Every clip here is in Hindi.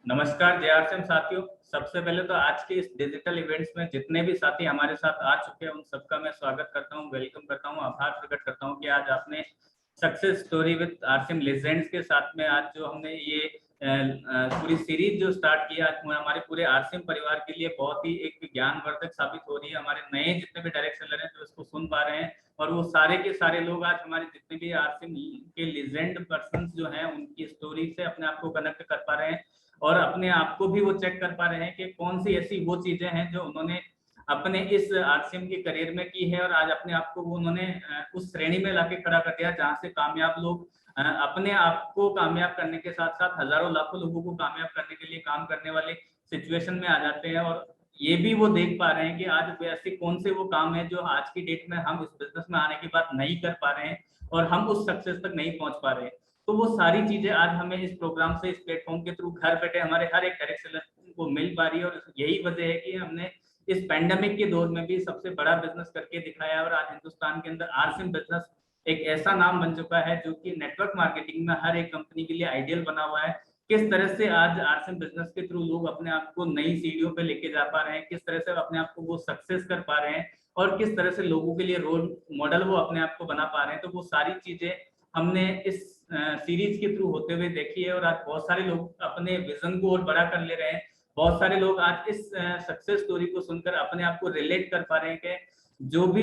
नमस्कार जय आरसीएम साथियों। सबसे पहले तो आज के इस डिजिटल इवेंट्स में जितने भी साथी हमारे साथ आ चुके हैं उन सबका मैं स्वागत करता हूं, वेलकम करता हूं, आभार प्रकट करता हूं कि आज आपने success story with RCM legends के साथ में आज जो हमने ये पूरी सीरीज जो स्टार्ट किया, आज हमारे पूरे आरसीएम परिवार के लिए बहुत ही एक ज्ञानवर्धक साबित हो रही है। हमारे नए जितने भी डायरेक्ट सेलर हैं जो इसको सुन पा रहे हैं और वो सारे के सारे लोग आज हमारे जितने भी आरसीएम के लेजेंड पर्सन जो हैं उनकी स्टोरी से अपने आप को कनेक्ट कर पा रहे हैं और अपने आप को भी वो चेक कर पा रहे हैं कि कौन सी ऐसी वो चीजें हैं जो उन्होंने अपने इस आरसीएम के करियर में की है और आज अपने आप को वो उन्होंने उस श्रेणी में लाके खड़ा कर दिया जहां से कामयाब लोग अपने आप को कामयाब करने के साथ साथ हजारों लाखों लोगों को कामयाब करने के लिए काम करने वाले सिचुएशन में आ जाते हैं। और ये भी वो देख पा रहे हैं कि आज ऐसे कौन से वो काम है जो आज की डेट में हम इस बिजनेस में आने की बात नहीं कर पा रहे हैं और हम उस सक्सेस तक नहीं पहुंच पा रहे हैं। तो वो सारी चीजें आज हमें इस प्रोग्राम से, इस प्लेटफॉर्म के थ्रू घर बैठे हमारे हर एक डायरेक्ट सेलर को मिल पा रही है। और यही वजह है कि हमने इस पैंडेमिक के दौर में भी सबसे बड़ा बिजनेस करके दिखाया और आज हिंदुस्तान के अंदर आरसीएम बिजनेस एक ऐसा नाम बन चुका है जो कि नेटवर्क मार्केटिंग में हर एक कंपनी के लिए आइडियल बना हुआ है। किस तरह से आज आरसीएम बिजनेस के थ्रू लोग अपने आप को नई सीढ़ियों पे लेके जा पा रहे हैं, किस तरह से अपने आप को वो सक्सेस कर पा रहे हैं और किस तरह से लोगों के लिए रोल मॉडल वो अपने आप को बना पा रहे हैं। तो वो सारी चीजें हमने इस सीरीज के थ्रू होते हुए देखी है और आज बहुत सारे लोग अपने विजन को और बड़ा कर ले रहे हैं। बहुत सारे लोग आज इस सक्सेस स्टोरी को सुनकर अपने आप को रिलेट कर पा रहे हैं कि जो भी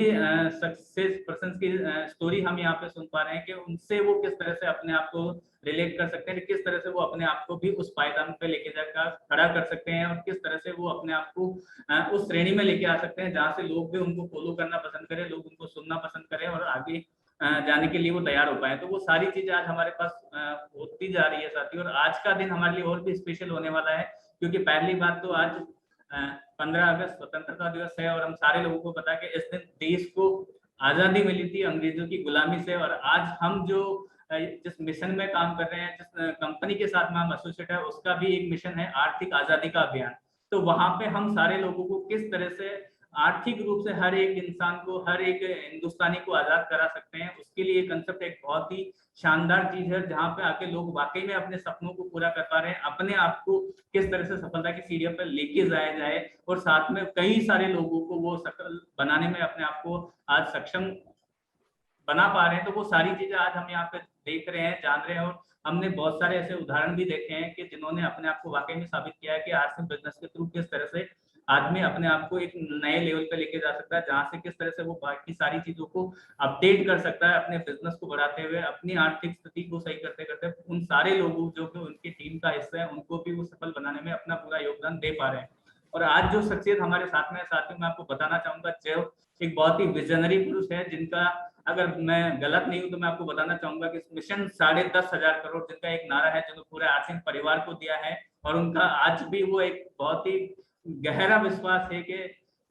सक्सेस पर्सन की स्टोरी हम यहाँ पे सुन पा रहे हैं कि उनसे वो किस तरह से अपने आप को रिलेट कर सकते हैं, किस तरह से वो अपने आप को भी उस पायदान पे लेके जाकर खड़ा कर सकते हैं और किस तरह से वो अपने आप को उस श्रेणी में लेके आ सकते हैं जहाँ से लोग भी उनको फॉलो करना पसंद करें, लोग उनको सुनना पसंद करें और आगे जाने के लिए वो तैयार हो पाए। तो वो सारी चीजें आज हमारे पास होती जा रही है साथी। और आज का दिन हमारे लिए और भी स्पेशल होने वाला है क्योंकि पहली बात तो आज 15 अगस्त स्वतंत्रता दिवस है और हम सारे लोगों को पता है कि इस दिन देश को आजादी मिली थी अंग्रेजों की गुलामी से। और आज हम जो जिस मिशन में काम कर रहे हैं, जिस कंपनी के साथ में हम एसोसिएट है, उसका भी एक मिशन है आर्थिक आजादी का अभियान। तो वहां पे हम सारे लोगों को किस तरह से आर्थिक रूप से हर एक इंसान को, हर एक हिंदुस्तानी को आजाद करा सकते हैं, उसके लिए कंसेप्ट एक बहुत ही शानदार चीज है जहां पे आके लोग वाकई में अपने सपनों को पूरा कर पा रहे हैं, अपने आप को किस तरह से सफलता की सीढ़ियों पर लेके जाया जाए और साथ में कई सारे लोगों को वो सफल बनाने में अपने आप को आज सक्षम बना पा रहे हैं। तो वो सारी चीजें आज हम यहाँ पे देख रहे हैं, जान रहे हैं और हमने बहुत सारे ऐसे उदाहरण भी देखे हैं कि जिन्होंने अपने आप को वाकई में साबित किया है कि आरसीएम बिजनेस के थ्रू किस तरह से आदमी अपने आप को एक नए लेवल पे लेके जा सकता है, जहां से किस तरह से वो बाकी सारी चीजों को अपडेट कर सकता है, अपने बिजनेस को बढ़ाते हुए, अपनी आर्थिक स्थिति को सही करते करते उन सारे लोगों जो कि उनकी टीम का हिस्सा है उनको भी वो सफल बनाने में अपना पूरा योगदान दे पा रहे हैं। और आज जो शख्सियत हमारे साथ में है साथियों, मैं आपको बताना चाहूंगा, जो एक बहुत ही विजनरी पुरुष है, जिनका अगर मैं गलत नहीं हूं तो मैं आपको बताना चाहूंगा कि मिशन 10,500 करोड़ जिनका एक नारा है जो पूरे आरसीएम परिवार को दिया है और उनका आज भी वो एक बहुत ही गहरा विश्वास है कि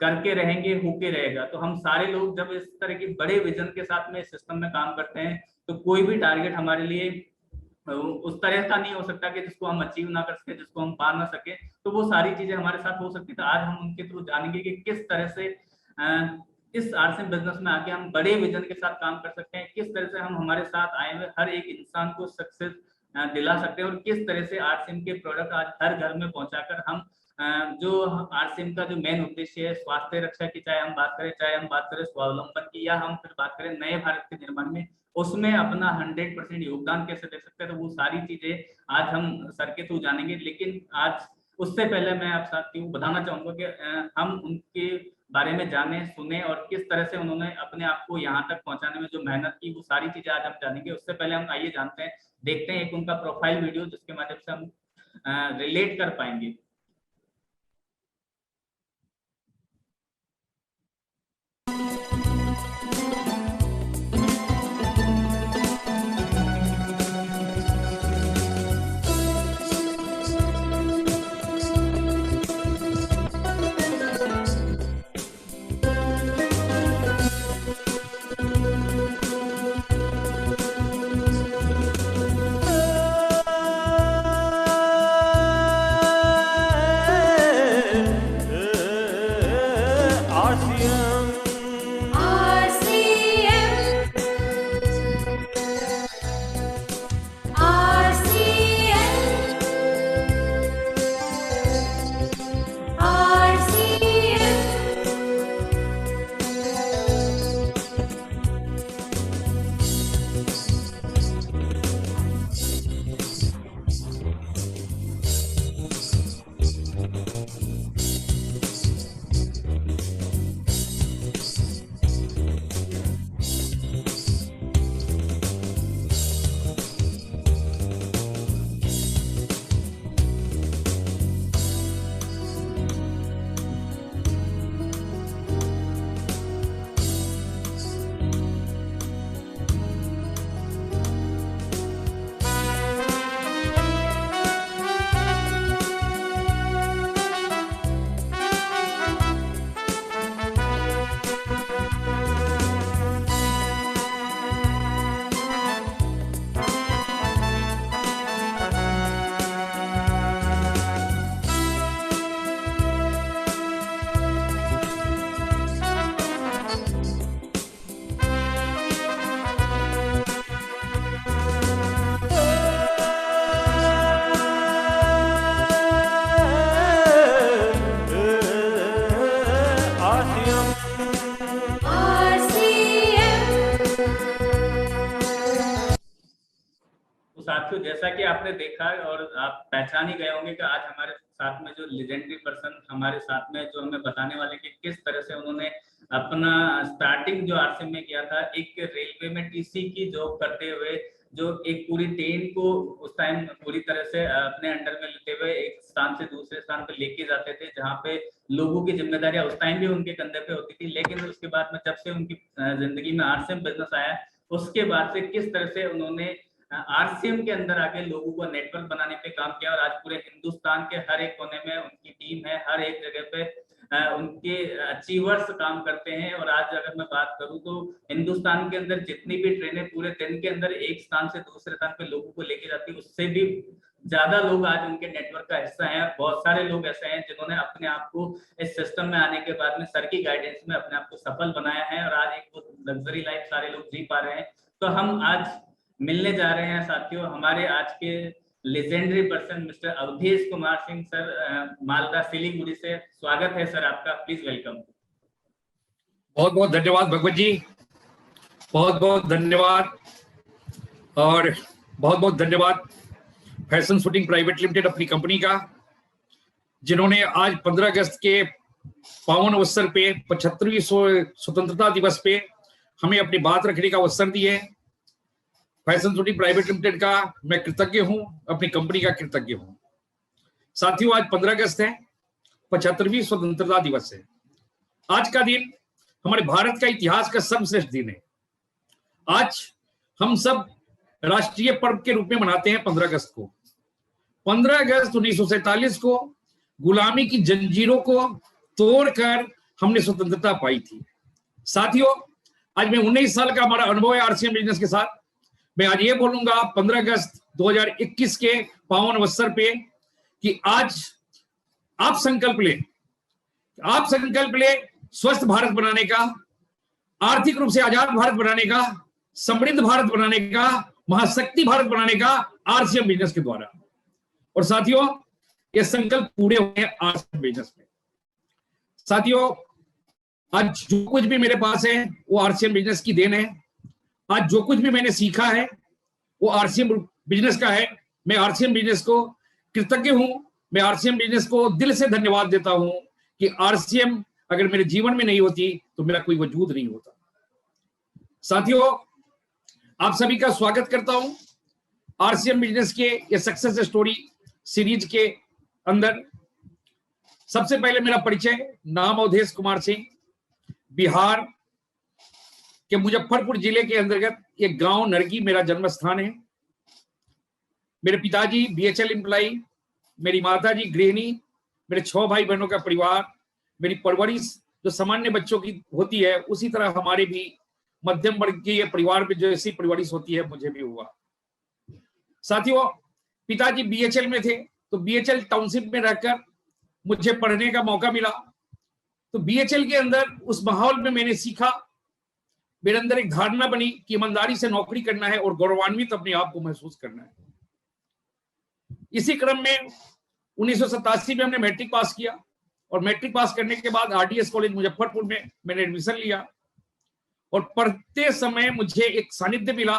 करके रहेंगे होके रहेगा। तो हम सारे लोग जब इस तरह की बड़े विजन के साथ में सिस्टम में काम करते हैं तो कोई भी टारगेट हमारे लिए उस तरह का नहीं हो सकता कि जिसको हम अचीव ना कर सके, जिसको हम पा ना सके। तो वो सारी चीजें हमारे साथ हो सकती है। तो आज हम उनके थ्रू जानेंगे कि किस तरह से इस आरसीएम बिजनेस में आके हम बड़े विजन के साथ काम कर सकते हैं, किस तरह से हम हमारे साथ आए हुए हर एक इंसान को सक्सेस दिला सकते हैं और किस तरह से आरसीएम के प्रोडक्ट आज हर घर में पहुंचाकर हम जो आरसीएम का जो मेन उद्देश्य है स्वास्थ्य रक्षा की, चाहे हम बात करें स्वावलंबन की, या हम फिर बात करें नए भारत के निर्माण में, उसमें अपना 100% योगदान कैसे दे सकते हैं। तो वो सारी चीजें आज हम सर के थ्रू जानेंगे। लेकिन आज उससे पहले मैं आप साथियों को बताना चाहूंगा कि हम उनके बारे में जाने, सुने और किस तरह से उन्होंने अपने आप को यहाँ तक पहुंचाने में जो मेहनत की, वो सारी चीजें आज हम जानेंगे। उससे पहले हम आइए जानते हैं, देखते हैं एक उनका प्रोफाइल वीडियो जिसके माध्यम से हम रिलेट कर पाएंगे। जैसा कि आपने देखा और आप पहचान ही गए होंगे कि आज हमारे साथ में जो लेजेंडरी पर्सन हमारे साथ में जो हमें बताने वाले कि किस तरह से उन्होंने अपना स्टार्टिंग जो आरसीएम में किया था, एक रेलवे में टीसी की जॉब करते हुए, जो एक पूरी ट्रेन को उस टाइम पूरी तरह से अपने अंडर में लेते हुए एक स्थान से दूसरे स्थान पे लेके जाते थे, जहाँ पे लोगों की जिम्मेदारियां उस टाइम भी उनके कंधे पे होती थी। लेकिन उसके बाद में जब से उनकी जिंदगी में आरसीएम बिजनेस आया, उसके बाद से किस तरह से उन्होंने आरसीएम के अंदर आके लोगों को नेटवर्क बनाने पे काम किया, और आज पूरे हिंदुस्तान के हर एक कोने में उनकी टीम है, हर एक जगह पे उनके अचीवर्स काम करते हैं। और आज अगर मैं बात करूं तो हिंदुस्तान के अंदर जितनी भी ट्रेनें पूरे दिन के अंदर एक स्थान से दूसरे स्थान पे लोगों को लेके जाती है, उससे भी ज्यादा लोग आज उनके नेटवर्क का हिस्सा हैं। बहुत सारे लोग ऐसे हैं जिन्होंने अपने आप को इस सिस्टम में आने के बाद में सर की गाइडेंस में अपने आप को सफल बनाया है, और आज एक लग्जरी लाइफ सारे लोग जी पा रहे हैं। तो हम आज मिलने जा रहे हैं साथियों हमारे आज के legendary person mister Awadhesh Kumar Singh sir, Malda Siliguri से। स्वागत है सर आपका, प्लीज वेलकम। बहुत बहुत धन्यवाद भगवत जी, बहुत बहुत धन्यवाद। और बहुत बहुत धन्यवाद फैशन शूटिंग प्राइवेट लिमिटेड अपनी कंपनी का, जिन्होंने आज 15 अगस्त के पावन अवसर पे 75वीं स्वतंत्रता दिवस पे हमें अपनी बात रखने का अवसर दिए। फैशन शूटिंग प्राइवेट लिमिटेड का मैं कृतज्ञ हूं, अपनी कंपनी का कृतज्ञ हूं। साथियों, आज 15 अगस्त है, 75वीं स्वतंत्रता दिवस है। आज का दिन हमारे भारत का इतिहास का सर्वश्रेष्ठ दिन है। आज हम सब राष्ट्रीय पर्व के रूप में मनाते हैं 15 अगस्त को। 15 अगस्त 1947 को गुलामी की जंजीरों को तोड़कर हमने स्वतंत्रता पाई थी। साथियों, आज मैं 19 साल का हमारा अनुभव है आरसीएम बिजनेस के साथ। मैं आज ये बोलूंगा 15 अगस्त 2021 के पावन अवसर पे कि आज आप संकल्प ले स्वस्थ भारत बनाने का, आर्थिक रूप से आजाद भारत बनाने का, समृद्ध भारत बनाने का, महाशक्ति भारत बनाने का आरसीएम बिजनेस के द्वारा। और साथियों, ये संकल्प पूरे हुए हैं आरसीएम बिजनेस में। साथियों, आज जो कुछ भी मेरे पास है वो आरसीएम बिजनेस की देन है। आज जो कुछ भी मैंने सीखा है वो आरसीएम बिजनेस का है। मैं आरसीएम बिजनेस को कृतज्ञ हूं। मैं आरसीएम बिजनेस को दिल से धन्यवाद देता हूं कि आरसीएम अगर मेरे जीवन में नहीं होती तो मेरा कोई वजूद नहीं होता। साथियों, आप सभी का स्वागत करता हूं आरसीएम बिजनेस के ये सक्सेस स्टोरी सीरीज के अंदर। सबसे पहले मेरा परिचय, नाम अवधेश कुमार सिंह, बिहार के मुजफ्फरपुर जिले के अंतर्गत एक गांव नरगी मेरा जन्म स्थान है। मेरे पिताजी बीएचएल एम्प्लॉई, मेरी माताजी गृहिणी, मेरे 6 भाई बहनों का परिवार। मेरी परवरिश जो सामान्य बच्चों की होती है उसी तरह हमारे भी मध्यम वर्ग के परिवार में जैसी परवरिश होती है मुझे भी हुआ। साथियों, पिताजी बीएचएल में थे, तो बीएचएल टाउनशिप में रहकर मुझे पढ़ने का मौका मिला। तो बीएचएल के अंदर उस माहौल में मैंने सीखा, मेरे अंदर एक धारणा बनी कि ईमानदारी से नौकरी करना है और गौरवान्वित अपने आप को महसूस करना है। इसी क्रम में 1987 में हमने मैट्रिक पास किया, और मैट्रिक पास करने के बाद आरडीएस कॉलेज मुजफ्फरपुर में मैंने एडमिशन लिया। और पढ़ते समय मुझे एक सानिध्य मिला,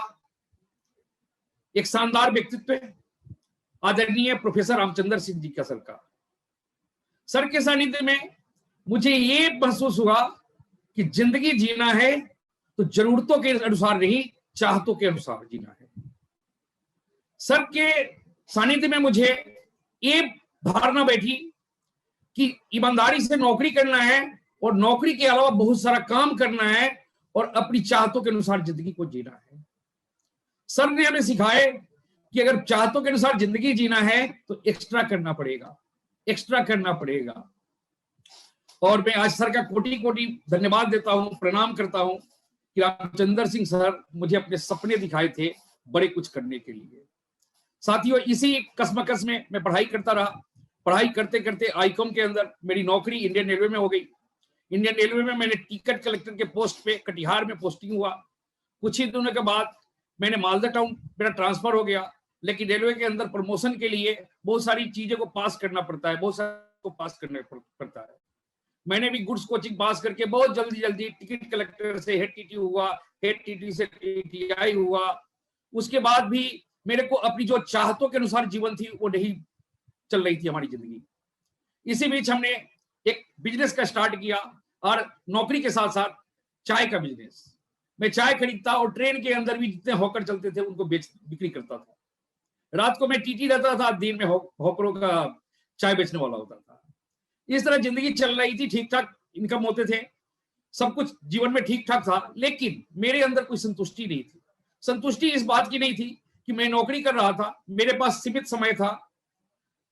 एक शानदार व्यक्तित्व, आदरणीय प्रोफेसर रामचंद्र सिंह जी का सर के सानिध्य में मुझे ये महसूस हुआ कि जिंदगी जीना है तो जरूरतों के अनुसार नहीं, चाहतों के अनुसार जीना है। सर के सानिध्य में मुझे ये धारणा बैठी कि ईमानदारी से नौकरी करना है और नौकरी के अलावा बहुत सारा काम करना है और अपनी चाहतों के अनुसार जिंदगी को जीना है। सर ने हमें सिखाए कि अगर चाहतों के अनुसार जिंदगी जीना है तो एक्स्ट्रा करना पड़ेगा। और मैं आज सर का कोटि कोटि धन्यवाद देता हूं, प्रणाम करता हूं कि रामचंद्र सिंह सर मुझे अपने सपने दिखाए थे बड़े कुछ करने के लिए। साथियों, इसी कसमकस में मैं पढ़ाई करता रहा। पढ़ाई करते करते आईकॉम के अंदर मेरी नौकरी इंडियन रेलवे में हो गई। इंडियन रेलवे में मैंने टिकट कलेक्टर के पोस्ट पे कटिहार में पोस्टिंग हुआ। कुछ ही दिनों के बाद मैंने मालदा टाउन मेरा ट्रांसफर हो गया। लेकिन रेलवे के अंदर प्रमोशन के लिए बहुत सारी चीजों को पास करना पड़ता है, मैंने भी गुड्स कोचिंग पास करके बहुत जल्दी टिकट कलेक्टर से हेड टीटी हुआ, हेड टीटी से टीटीआई हुआ। उसके बाद भी मेरे को अपनी जो चाहतों के अनुसार जीवन थी वो नहीं चल रही थी हमारी जिंदगी। इसी बीच हमने एक बिजनेस का स्टार्ट किया और नौकरी के साथ साथ चाय का बिजनेस। मैं चाय खरीदता और ट्रेन के अंदर भी जितने हॉकर चलते थे उनको बिक्री करता था। रात को मैं टीटी रहता था, दिन में हॉकरों का चाय बेचने वाला होता था। इस तरह जिंदगी चल रही थी, ठीक ठाक इनकम होते थे, सब कुछ जीवन में ठीक ठाक था, लेकिन मेरे अंदर कोई संतुष्टि नहीं थी। संतुष्टि इस बात की नहीं थी कि मैं नौकरी कर रहा था, मेरे पास सीमित समय था,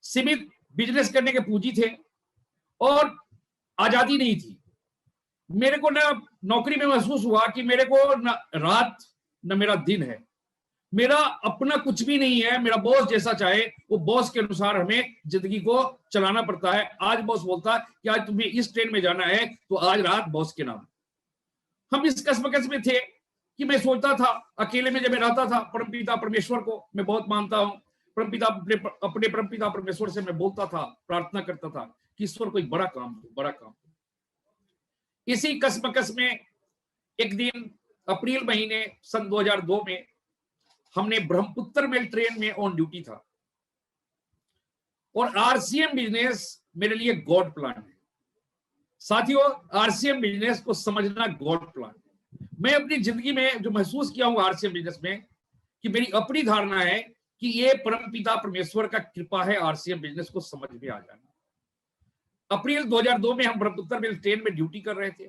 सीमित बिजनेस करने के पूंजी थे और आजादी नहीं थी। मेरे को ना नौकरी में महसूस हुआ कि मेरे को न रात न मेरा दिन है, मेरा अपना कुछ भी नहीं है। मेरा बॉस जैसा चाहे वो बॉस के अनुसार हमें जिंदगी को चलाना पड़ता है। आज बॉस बोलता है कि आज तुम्हें इस ट्रेन में जाना है तो आज रात बॉस के नाम। हम इस कसमकस में थे कि मैं सोचता था अकेले में, जब मैं रहता था, परमपिता परमेश्वर को मैं बहुत मानता हूँ। अपने परमपिता परमेश्वर से मैं बोलता था, प्रार्थना करता था कि ईश्वर कोई बड़ा काम हो, बड़ा काम हो। इसी कसमकस में एक दिन अप्रैल महीने सन 2002 में हमने ब्रह्मपुत्र मेल ट्रेन में ऑन ड्यूटी था और आरसीएम बिजनेस मेरे लिए गॉड प्लान है। साथियों, आरसीएम बिजनेस को समझना गॉड प्लान है। मैं अपनी जिंदगी में जो महसूस किया हूं आरसीएम बिजनेस में, कि मेरी अपनी धारणा है कि ये परमपिता परमेश्वर का कृपा है आरसीएम बिजनेस को समझ में आ जाना। अप्रैल 2002 में हम ब्रह्मपुत्र मेल ट्रेन में ड्यूटी कर रहे थे।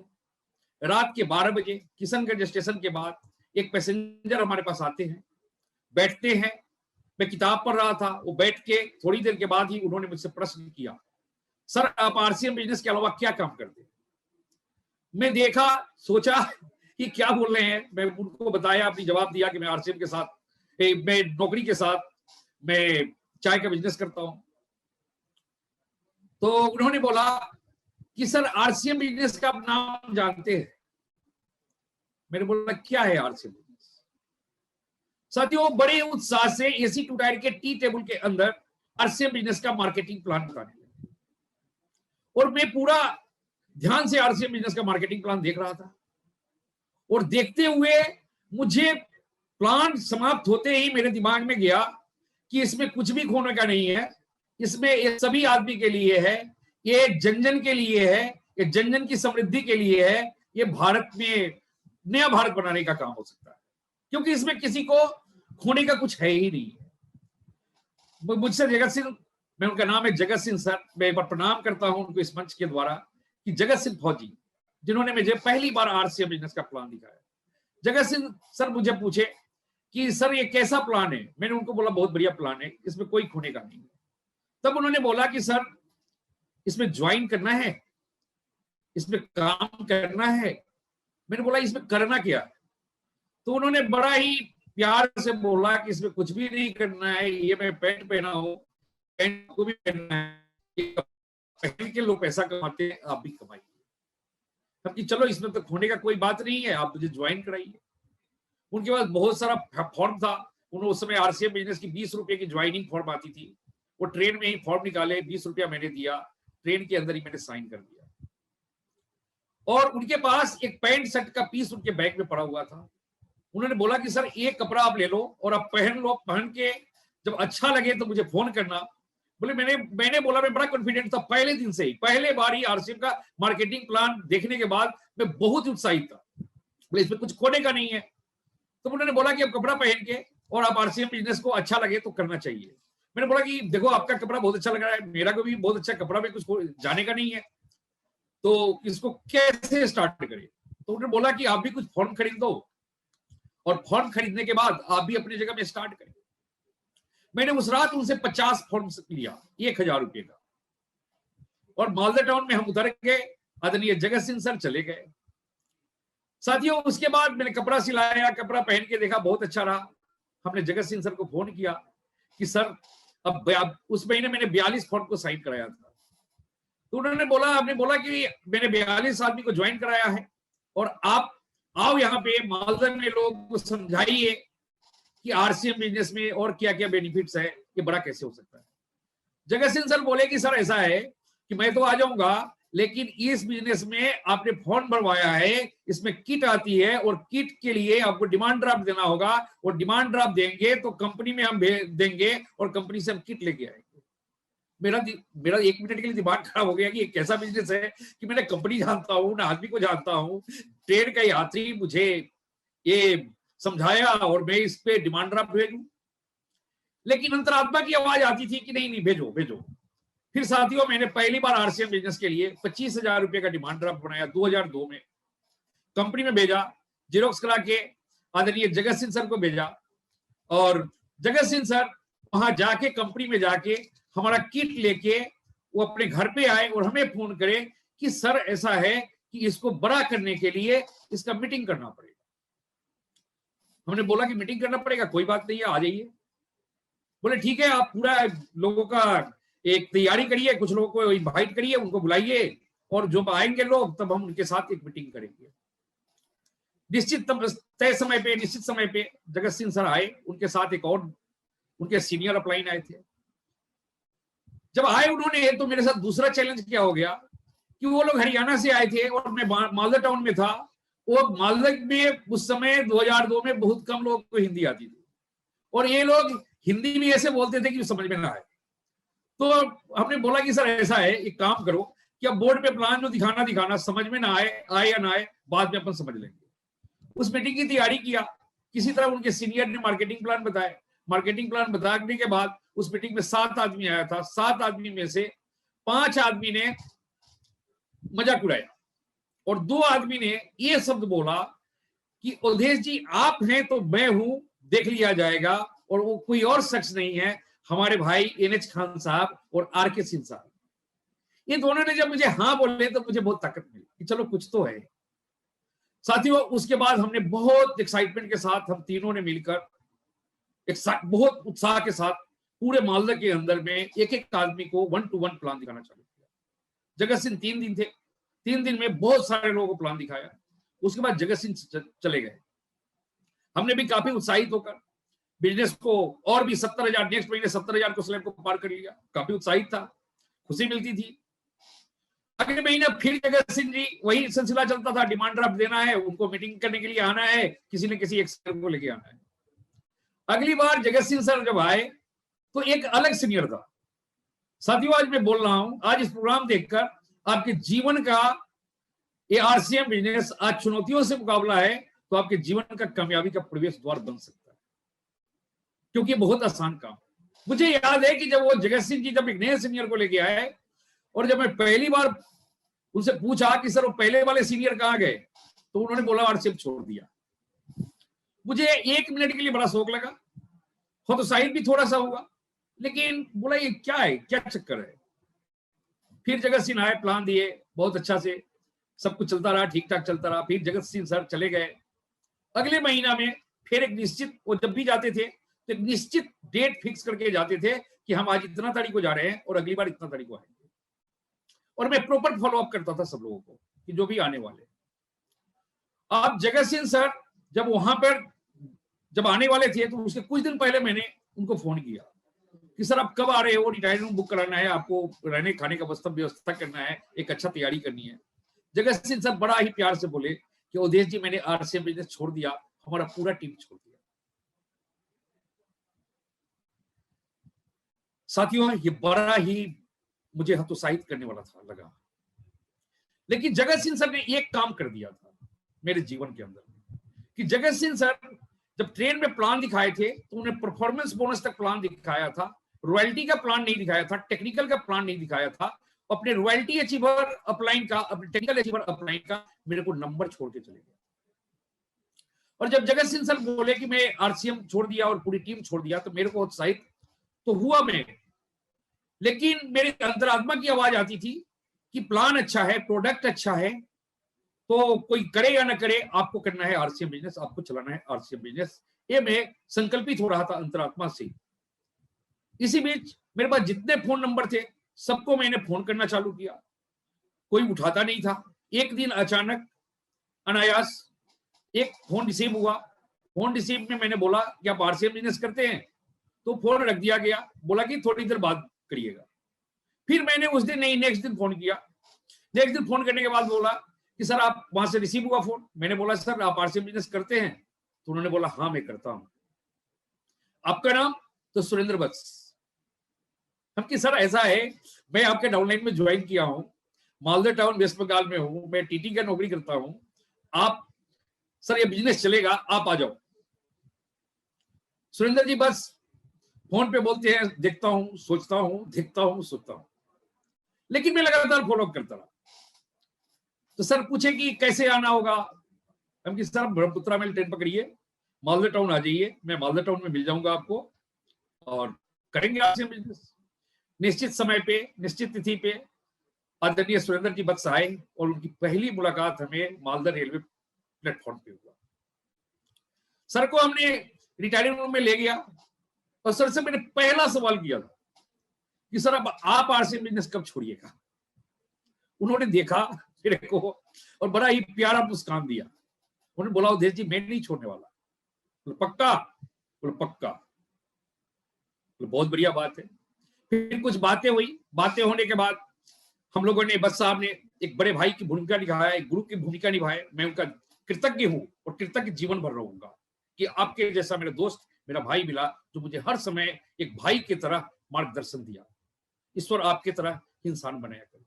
रात के 12 बजे किशनगंज स्टेशन के बाद एक पैसेंजर हमारे पास आते हैं, बैठते हैं। मैं किताब पढ़ रहा था, वो बैठ के थोड़ी देर के बाद ही उन्होंने मुझसे प्रश्न किया, सर आप आरसीएम बिजनेस के अलावा क्या काम करते हैं? मैं देखा, सोचा कि क्या बोल रहे हैं। मैं उनको बताया, अपनी जवाब दिया कि मैं आरसीएम के साथ, मैं नौकरी के साथ मैं चाय का बिजनेस करता हूं। तो उन्होंने बोला कि सर आरसीएम बिजनेस का आप नाम जानते हैं? मैंने बोला क्या है आरसीएम बिजनेस? साथियों, बड़े उत्साह से एसी टू टायर के टी टेबल के अंदर आरसीएम बिजनेस का मार्केटिंग प्लान बताने लगे और मैं पूरा ध्यान से आरसीएम बिजनेस का मार्केटिंग प्लान देख रहा था। और देखते हुए मुझे प्लान समाप्त होते ही मेरे दिमाग में गया कि इसमें कुछ भी खोने का नहीं है, इसमें ये सभी आदमी के लिए है, ये जन जन के लिए है, ये जन जन की समृद्धि के लिए है, ये भारत में नया भारत बनाने का काम हो सकता है, क्योंकि इसमें किसी को खोने का कुछ है ही नहीं। मुझसे जगत सिंह, मैं उनका नाम है जगत सिंह सर, मैं एक बार प्रणाम करता हूं उनको इस मंच के द्वारा, कि जगत सिंह फौजी जिन्होंने मुझे पहली बार आरसीएम बिजनेस का प्लान दिखाया। जगत सिंह सर मुझे पूछे कि सर ये कैसा प्लान है? मैंने उनको बोला बहुत बढ़िया प्लान है, इसमें कोई खोने का नहीं है। तब उन्होंने बोला कि सर इसमें ज्वाइन करना है, इसमें काम करना है। मैंने बोला इसमें करना क्या? तो उन्होंने बड़ा ही प्यार से बोला कि इसमें कुछ भी नहीं करना है, ये मैं पैंट पहना हूं, पैंट को भी पहनना है, पहन के लोग पैसा कमाते हैं, आप भी कमाइए। तब कि चलो इसमें तो खोने का कोई बात नहीं है, आप मुझे ज्वाइन कराइए। उनके पास बहुत सारा फॉर्म था। उन्होंने उस समय आरसीएम बिजनेस की 20 रुपए की ज्वाइनिंग फॉर्म आती थी, वो ट्रेन में ही फॉर्म निकाले, 20 रुपया मैंने दिया, ट्रेन के अंदर ही मैंने साइन कर दिया। और उनके पास एक पैंट शर्ट का पीस उनके बैग में पड़ा हुआ था। उन्होंने बोला कि सर एक कपड़ा आप ले लो और आप पहन लो, पहन के जब अच्छा लगे तो मुझे फोन करना। बोले मैंने बोला, मैं बड़ा कॉन्फिडेंट था पहले दिन से ही, पहले बार ही आरसीएम का मार्केटिंग प्लान देखने के बाद मैं बहुत उत्साहित था। बोले इसमें कुछ खोने का नहीं है। तो उन्होंने बोला कि आप कपड़ा पहन के और आप आरसीएम बिजनेस को अच्छा लगे तो करना चाहिए। मैंने बोला कि देखो आपका कपड़ा बहुत अच्छा लग रहा है, मेरा को भी बहुत अच्छा कपड़ा में कुछ जाने का नहीं है, तो इसको कैसे स्टार्ट करें? तो उन्होंने बोला कि आप भी कुछ फॉर्म खरीद दो और फॉर्म खरीदने के बाद आप भी अपनी जगह में स्टार्ट करें। मैंने उस रात उनसे 50 फॉर्म लिया, 1000 रुपये का, और मालदा टाउन में हम उतर गए। आदरणीय जगत सिंह सर चले गए। साथियों, उसके बाद मैंने कपड़ा सिलाया, कपड़ा पहन के देखा, बहुत अच्छा रहा। हमने जगत सिंह सर को फोन किया कि सर अब उस महीने मैंने 42 फॉर्म को साइन कराया था। तो उन्होंने बोला, आपने बोला कि मैंने 42 आदमी को ज्वाइन कराया है और आप आओ यहाँ पे मालदा में लोग को समझाइए कि आरसीएम बिजनेस में और क्या क्या बेनिफिट्स है, ये बड़ा कैसे हो सकता है। जगत सिंह सर बोले कि सर ऐसा है कि मैं तो आ जाऊंगा, लेकिन इस बिजनेस में आपने फॉर्म भरवाया है, इसमें किट आती है और किट के लिए आपको डिमांड ड्राफ्ट देना होगा, और डिमांड ड्राफ्ट देंगे तो कंपनी में हम भेज देंगे और कंपनी से हम किट लेके आएंगे। मेरा 1 मिनट के लिए दिमाग खराब हो गया कि ये कैसा बिजनेस है कि मैंने कंपनी जानता हूँ ना आदमी को जानता हूँ, ट्रेन का यात्री मुझे ये समझाया और मैं इस पे डिमांड ड्राफ्ट भेजूं। लेकिन अंतरात्मा की आवाज आती थी कि नहीं नहीं भेजो भेजो। फिर साथियों मैंने पहली बार आरसीएम बिजनेस के लिए 25,000 रुपए का डिमांड ड्राफ्ट बनाया 2002 में, कंपनी में भेजा, जेरोक्स करा के आदरणीय जगत सिंह सर को भेजा, और जगत सिंह सर वहां जाके कंपनी में जाके हमारा किट लेके वो अपने घर पे आए और हमें फोन करे कि सर ऐसा है कि इसको बड़ा करने के लिए इसका मीटिंग करना पड़ेगा। हमने बोला कि मीटिंग करना पड़ेगा, कोई बात नहीं है, आ जाइए। बोले ठीक है, आप पूरा लोगों का एक तैयारी करिए, कुछ लोगों को इनवाइट करिए, उनको बुलाइए, और जो आएंगे लोग तब हम उनके साथ एक मीटिंग करेंगे। निश्चित तय समय पे, निश्चित समय पे जगत सिंह सर आए, उनके साथ एक और उनके सीनियर अपलाइन आए थे। जब आए उन्होंने तो मेरे साथ दूसरा चैलेंज क्या हो गया कि वो लोग हरियाणा से आए थे और मैं मालदा टाउन में था। वो मालदा में उस समय 2002 में बहुत कम लोगों को हिंदी आती थी, और ये लोग हिंदी भी ऐसे बोलते थे कि समझ में ना आए। तो हमने बोला कि सर ऐसा है, एक काम करो कि अब बोर्ड पे प्लान जो दिखाना समझ में ना आए या ना आए, बाद में अपन समझ लेंगे। उस मीटिंग की तैयारी किया, किसी तरह उनके सीनियर ने मार्केटिंग प्लान बताया। मार्केटिंग प्लान बताने के बाद उस मीटिंग में 7 आदमी आया था। 7 आदमी में से 5 आदमी ने मजाक उड़ाया और 2 आदमी ने ये शब्द बोला कि अवधेश जी आप हैं तो मैं हूं, देख लिया जाएगा, और वो कोई और शख्स नहीं है, हमारे भाई NH खान साहब और RK सिंह साहब। ये दोनों ने जब मुझे हाँ बोले तो मुझे बहुत ताकत मिली कि चलो कुछ तो है। साथियों उसके बाद हमने बहुत एक्साइटमेंट के साथ हम तीनों ने मिलकर बहुत उत्साह के साथ पूरे मालदा के अंदर में एक एक आदमी को 1-to-1 प्लान दिखाना चालू किया। जगत सिंह 3 दिन थे, 3 दिन में बहुत सारे लोगों को प्लान दिखाया। उसके बाद जगत सिंह चले गए। हमने भी काफी उत्साहित होकर बिजनेस को और भी 70,000, नेक्स्ट महीने 70,000 को स्लैब को पार कर लिया। काफी उत्साहित था, खुशी मिलती थी। अगले महीने फिर जगत सिंह जी वही सिलसिला चलता था, डिमांड ड्राफ्ट देना है, उनको मीटिंग करने के लिए आना है, किसी न किसी एक्सपर्ट को लेके आना है। अगली बार जगत सिंह सर जब आए तो एक अलग सीनियर था। साथियों आज मैं बोल रहा हूं, आज इस प्रोग्राम देखकर आपके जीवन का ये आरसीएम बिजनेस आज चुनौतियों से मुकाबला है तो आपके जीवन का कामयाबी का प्रवेश द्वार बन सकता है, क्योंकि बहुत आसान काम। मुझे याद है कि जब वो जगत सिंह जी जब एक नए सीनियर को लेके आए और जब मैं पहली बार उनसे पूछा कि सर वो पहले वाले सीनियर कहाँ गए, तो उन्होंने बोला आरसीएम छोड़ दिया। मुझे 1 मिनट के लिए बड़ा शौक लगा, हतोत्साहित भी थोड़ा सा हुआ, लेकिन बोला ये क्या है, क्या चक्कर है। फिर जगत सिंह आए, प्लान दिए, बहुत अच्छा से सब कुछ चलता रहा, ठीक ठाक चलता रहा। फिर जगत सिंह सर चले गए। अगले महीना में फिर एक निश्चित, वो जब भी जाते थे तो एक निश्चित डेट फिक्स करके जाते थे कि हम आज इतना तारीख को जा रहे हैं और अगली बार इतना तारीख को आएंगे, और मैं प्रॉपर फॉलो अप करता था सब लोगों को कि जो भी आने वाले। अब जगत सिंह सर जब वहां पर जब आने वाले थे तो उसके कुछ दिन पहले मैंने उनको फोन किया कि सर आप कब आ रहे हो, रिटायरिंग रूम बुक कराना है, आपको रहने खाने का व्यवस्था करना है, एक अच्छा तैयारी करनी है। जगत सिंह सर बड़ा ही प्यार से बोले कि अवधेश जी मैंने आरसीएम बिजनेस छोड़ दिया, हमारा पूरा टीम छोड़ दिया। साथियों ये बड़ा ही मुझे हतोत्साहित करने वाला था लगा, लेकिन जगत सिंह सर ने एक काम कर दिया था मेरे जीवन के अंदर कि जगत सिंह सर जब ट्रेन में प्लान दिखाए थे तो उन्हें परफॉर्मेंस बोनस तक प्लान दिखाया था, रॉयल्टी का प्लान नहीं दिखाया था, टेक्निकल का प्लान नहीं दिखाया था। अपने रॉयल्टी अचीवर अपलाइन का, अपने टेक्निकल अचीवर अपलाइन का मेरे को नंबर छोड़ के चले गए। और जब जगत सिंह सर बोले कि मैं आरसीएम छोड़ दिया और पूरी टीम छोड़ दिया तो मेरे को उत्साहित तो हुआ मैं, लेकिन मेरी अंतरात्मा की आवाज आती थी कि प्लान अच्छा है, प्रोडक्ट अच्छा है, तो कोई करे या ना करे आपको करना है आरसीएम बिजनेस, आपको चलाना है आरसीएम बिजनेस। ये मैं संकल्पित हो रहा था अंतरात्मा से। इसी बीच मेरे पास जितने फोन नंबर थे सबको मैंने फोन करना चालू किया, कोई उठाता नहीं था। एक दिन अचानक अनायास एक फोन रिसीव हुआ। फोन रिसीव में मैंने बोला कि आप आरसीएम बिजनेस करते हैं, तो फोन रख दिया गया, बोला कि थोड़ी देर बाद करिएगा। फिर मैंने उस दिन नहीं, नेक्स्ट दिन फोन किया। एक दिन फोन करने के बाद बोला कि सर आप वहां से रिसीव हुआ फोन। मैंने बोला सर आप आरसीएम बिजनेस करते हैं? तो उन्होंने बोला हाँ मैं करता हूं। आपका नाम? तो सुरेंद्र बत्स। हम कि सर ऐसा है, मैं आपके डाउनलाइन में ज्वाइन किया हूं, मालदा टाउन वेस्ट बंगाल में हूं, मैं टीटी का नौकरी करता हूं, आप सर ये बिजनेस चलेगा, आप आ जाओ। सुरेंद्र जी बस फोन पे बोलते हैं, देखता हूं, सोचता हूं, देखता हूं, सोचता हूं, लेकिन मैं लगातार फॉलोअप करता रहा। तो सर पूछे कि कैसे आना होगा? हम कि सर ब्रह्मपुत्रा में ट्रेन पकड़िए, मालदा टाउन आ जाइए, मैं मालदा टाउन में मिल जाऊंगा आपको और करेंगे आपसे बिजनेस। निश्चित समय पे, निश्चित तिथि पे आदरणीय सुरेंद्र जी बत्स आए और उनकी पहली मुलाकात हमें मालदा रेलवे प्लेटफॉर्म पे हुआ। सर को हमने रिटायरिंग रूम में ले गया और सर से मैंने पहला सवाल किया था कि सर अब आप आरसीएम बिजनेस कब छोड़िएगा? उन्होंने देखा मेरे को और बड़ा ही प्यारा मुस्कान दिया। उन्होंने बोला उदेश जी मैं नहीं छोड़ने वाला। बोले पक्का? बोले पक्का। बोले बहुत बढ़िया बात है। फिर कुछ बातें हुई, बातें होने के बाद हम लोगों ने, बत्स साहब ने एक बड़े भाई की भूमिका निभाया, एक गुरु की भूमिका निभाई। मैं उनका कृतज्ञ हूं और कृतज्ञ जीवन भर रहूंगा कि आपके जैसा मेरा दोस्त, मेरा भाई मिला जो मुझे हर समय एक भाई की तरह मार्गदर्शन दिया। ईश्वर आपके तरह इंसान बनाया करे।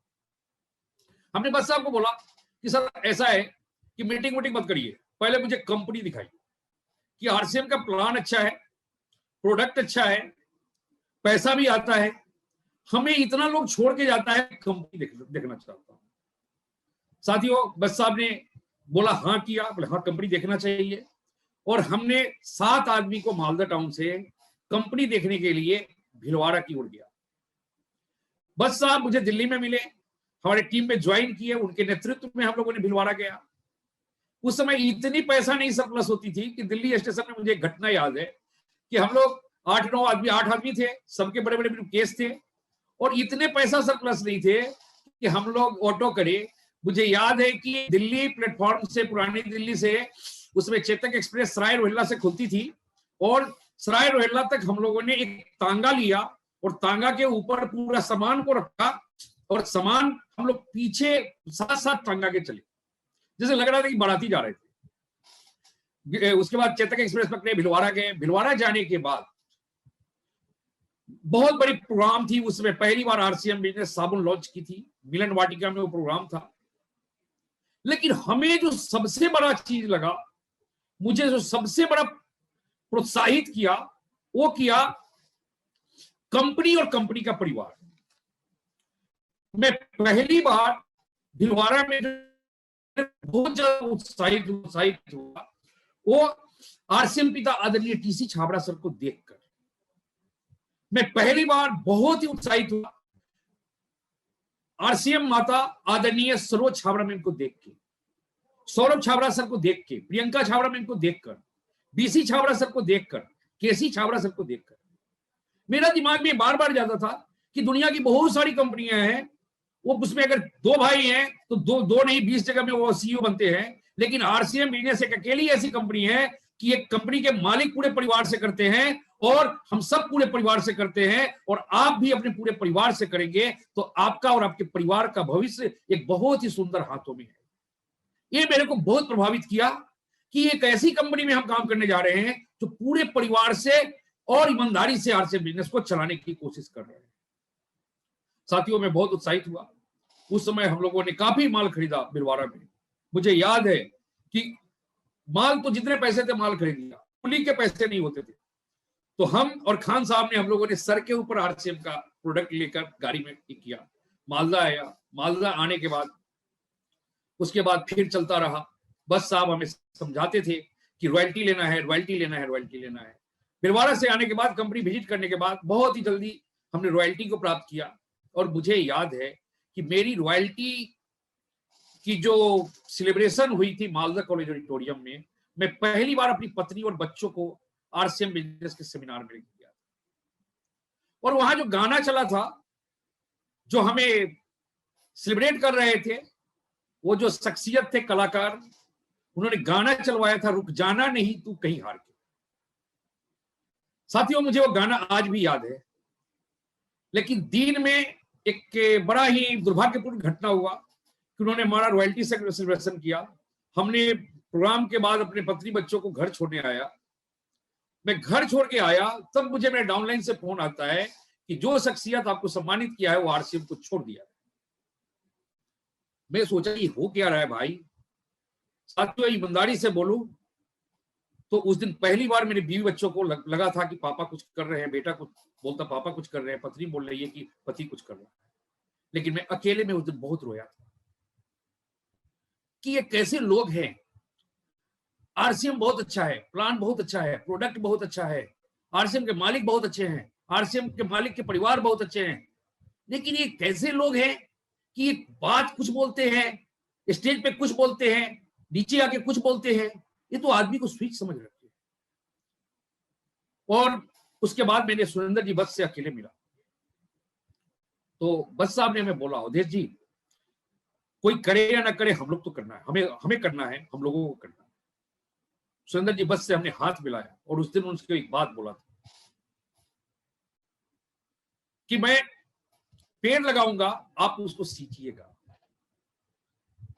हमने बत्स साहब को बोला कि सर ऐसा है कि मीटिंग वोटिंग मत करिए, पहले मुझे कंपनी दिखाई कि आरसीएम का प्लान अच्छा है, प्रोडक्ट अच्छा है, पैसा भी आता है, हमें इतना लोग छोड़ के जाता है, कंपनी देखना चाहता हूं। साथियों बत्स साहब ने बोला हाँ किया, बोले हाँ कंपनी देखना चाहिए। और हमने 7 आदमी को मालदा टाउन से कंपनी देखने के लिए भिलवाड़ा की ओर गया। बत्स साहब मुझे दिल्ली में मिले, हमारे टीम में ज्वाइन किए, उनके नेतृत्व में हम लोगों ने भिलवाड़ा गया। उस समय इतनी पैसा नहीं सरप्लस होती थी कि दिल्ली स्टेशन में मुझे एक घटना याद है कि हम लोग 8 आदमी थे, सबके बड़े बड़े केस थे और इतने पैसा सरप्लस नहीं थे कि हम लोग ऑटो करे। मुझे याद है कि दिल्ली प्लेटफॉर्म से, पुरानी दिल्ली से, उसमें चेतक एक्सप्रेस सराय रोहिल्ला से खुलती थी और सराय रोहिल्ला तक हम लोगों ने एक तांगा लिया और तांगा के ऊपर पूरा सामान को रखा और सामान हम लोग पीछे साथ साथ तांगा के चले, जैसे लग रहा था कि बाराती जा रहे थे। उसके बाद चेतक एक्सप्रेस पकड़े, भिलवाड़ा गए। भिलवाड़ा जाने के बाद बहुत बड़ी प्रोग्राम थी, उसमें पहली बार आरसीएम बिजनेस साबुन लॉन्च की थी, मिलन वाटिका में वो प्रोग्राम था। लेकिन हमें जो सबसे बड़ा चीज लगा, मुझे जो सबसे बड़ा प्रोत्साहित किया, वो किया कंपनी और कंपनी का परिवार। मैं पहली बार भिलवाड़ा में बहुत ज्यादा उत्साहित हुआ वो आरसीएम पिता आदरणीय टीसी छाबड़ा सर को देखकर। मैं पहली बार बहुत ही उत्साहित हुआ आरसीएम माता आदरणीय सरोज छाबड़ा मैम को देख के, सौरभ छाबड़ा सर को देख के, प्रियंका छाबड़ा मैम को देखकर, बीसी छाबड़ा सर को देखकर, केसी छाबड़ा सर को देखकर मेरा दिमाग में बार बार जाता था कि दुनिया की बहुत सारी कंपनियां हैं, वो उसमें अगर 2 भाई हैं तो दो नहीं 20 जगह में वो सीईओ बनते हैं, लेकिन आरसीएम बिजनेस एक अकेली ऐसी कंपनी है कि एक कंपनी के मालिक पूरे परिवार से करते हैं और हम सब पूरे परिवार से करते हैं और आप भी अपने पूरे परिवार से करेंगे तो आपका और आपके परिवार का भविष्य एक बहुत ही सुंदर हाथों में है। ये मेरे को बहुत प्रभावित किया कि एक ऐसी कंपनी में हम काम करने जा रहे हैं जो पूरे परिवार से और ईमानदारी से आरसीएम बिजनेस को चलाने की कोशिश कर रहे हैं। साथियों मैं बहुत उत्साहित हुआ। उस समय हम लोगों ने काफी माल खरीदा भिलवाड़ा में। मुझे याद है कि माल तो जितने पैसे थे माल खरीद लिया, कुली के पैसे नहीं होते थे। तो हम और खान साहब ने, हम लोगों ने सर के ऊपर आरसीएम का प्रोडक्ट लेकर गाड़ी में किया। मालदा आया, मालदा आने के बाद उसके बाद फिर चलता रहा। बत्स साहब हमें समझाते थे कि रॉयल्टी लेना है, रॉयल्टी लेना है, रॉयल्टी लेना है। भिलवाड़ा से आने के बाद, कंपनी विजिट करने के बाद बहुत ही जल्दी हमने रॉयल्टी को प्राप्त किया और मुझे याद है कि मेरी रॉयल्टी की जो सेलिब्रेशन हुई थी मालदा कॉलेज ऑडिटोरियम में, मैं पहली बार अपनी पत्नी और बच्चों को आरसीएम बिजनेस के सेमिनार में लेके गया और वहां जो गाना चला था, जो हमें सेलिब्रेट कर रहे थे, वो जो शख्सियत थे कलाकार, उन्होंने गाना चलवाया था, रुक जाना नहीं तू कहीं हार के। साथियों मुझे वो गाना आज भी याद है। लेकिन दिन में एक बड़ा ही दुर्भाग्यपूर्ण घटना हुआ कि उन्होंने हमारा रॉयल्टी सेलिब्रेशन किया। हमने प्रोग्राम के बाद अपने पत्नी बच्चों को घर छोड़ने आया। मैं घर छोड़ के आया तब मुझे मेरे डाउनलाइन से फोन आता है कि जो शख्सियत आपको सम्मानित किया है वो आरसीएम को छोड़ दिया। मैं सोचा ये हो क्या रहा है भाई। साथियों, ईमानदारी से बोलूं तो उस दिन पहली बार मेरे बीवी बच्चों को लगा था कि पापा कुछ कर रहे हैं, बेटा कुछ बोलता पापा कुछ कर रहे हैं, पत्नी बोल रही है कि पति कुछ कर रहा है। लेकिन मैं अकेले में उस दिन बहुत रोया था कि ये कैसे लोग हैं। आरसीएम बहुत अच्छा है, प्लान बहुत अच्छा है, प्रोडक्ट बहुत अच्छा है, आरसीएम के मालिक बहुत अच्छे हैं, आरसीएम के मालिक के परिवार बहुत अच्छे हैं, लेकिन ये कैसे लोग हैं कि बात कुछ बोलते हैं, स्टेज पे कुछ बोलते हैं, नीचे आके कुछ बोलते हैं। ये तो आदमी को स्विच समझ रखती है। और उसके बाद मैंने सुरेंद्र जी बस से अकेले मिला तो बस साहब ने हमें बोला, अवधेश जी कोई करे या ना करे हम लोग तो करना है, हमें करना है, हम लोगों को करना है। सुरेंद्र जी बस से हमने हाथ मिलाया और उस दिन उनसे एक बात बोला था कि मैं पेड़ लगाऊंगा, आप उसको सींचिएगा।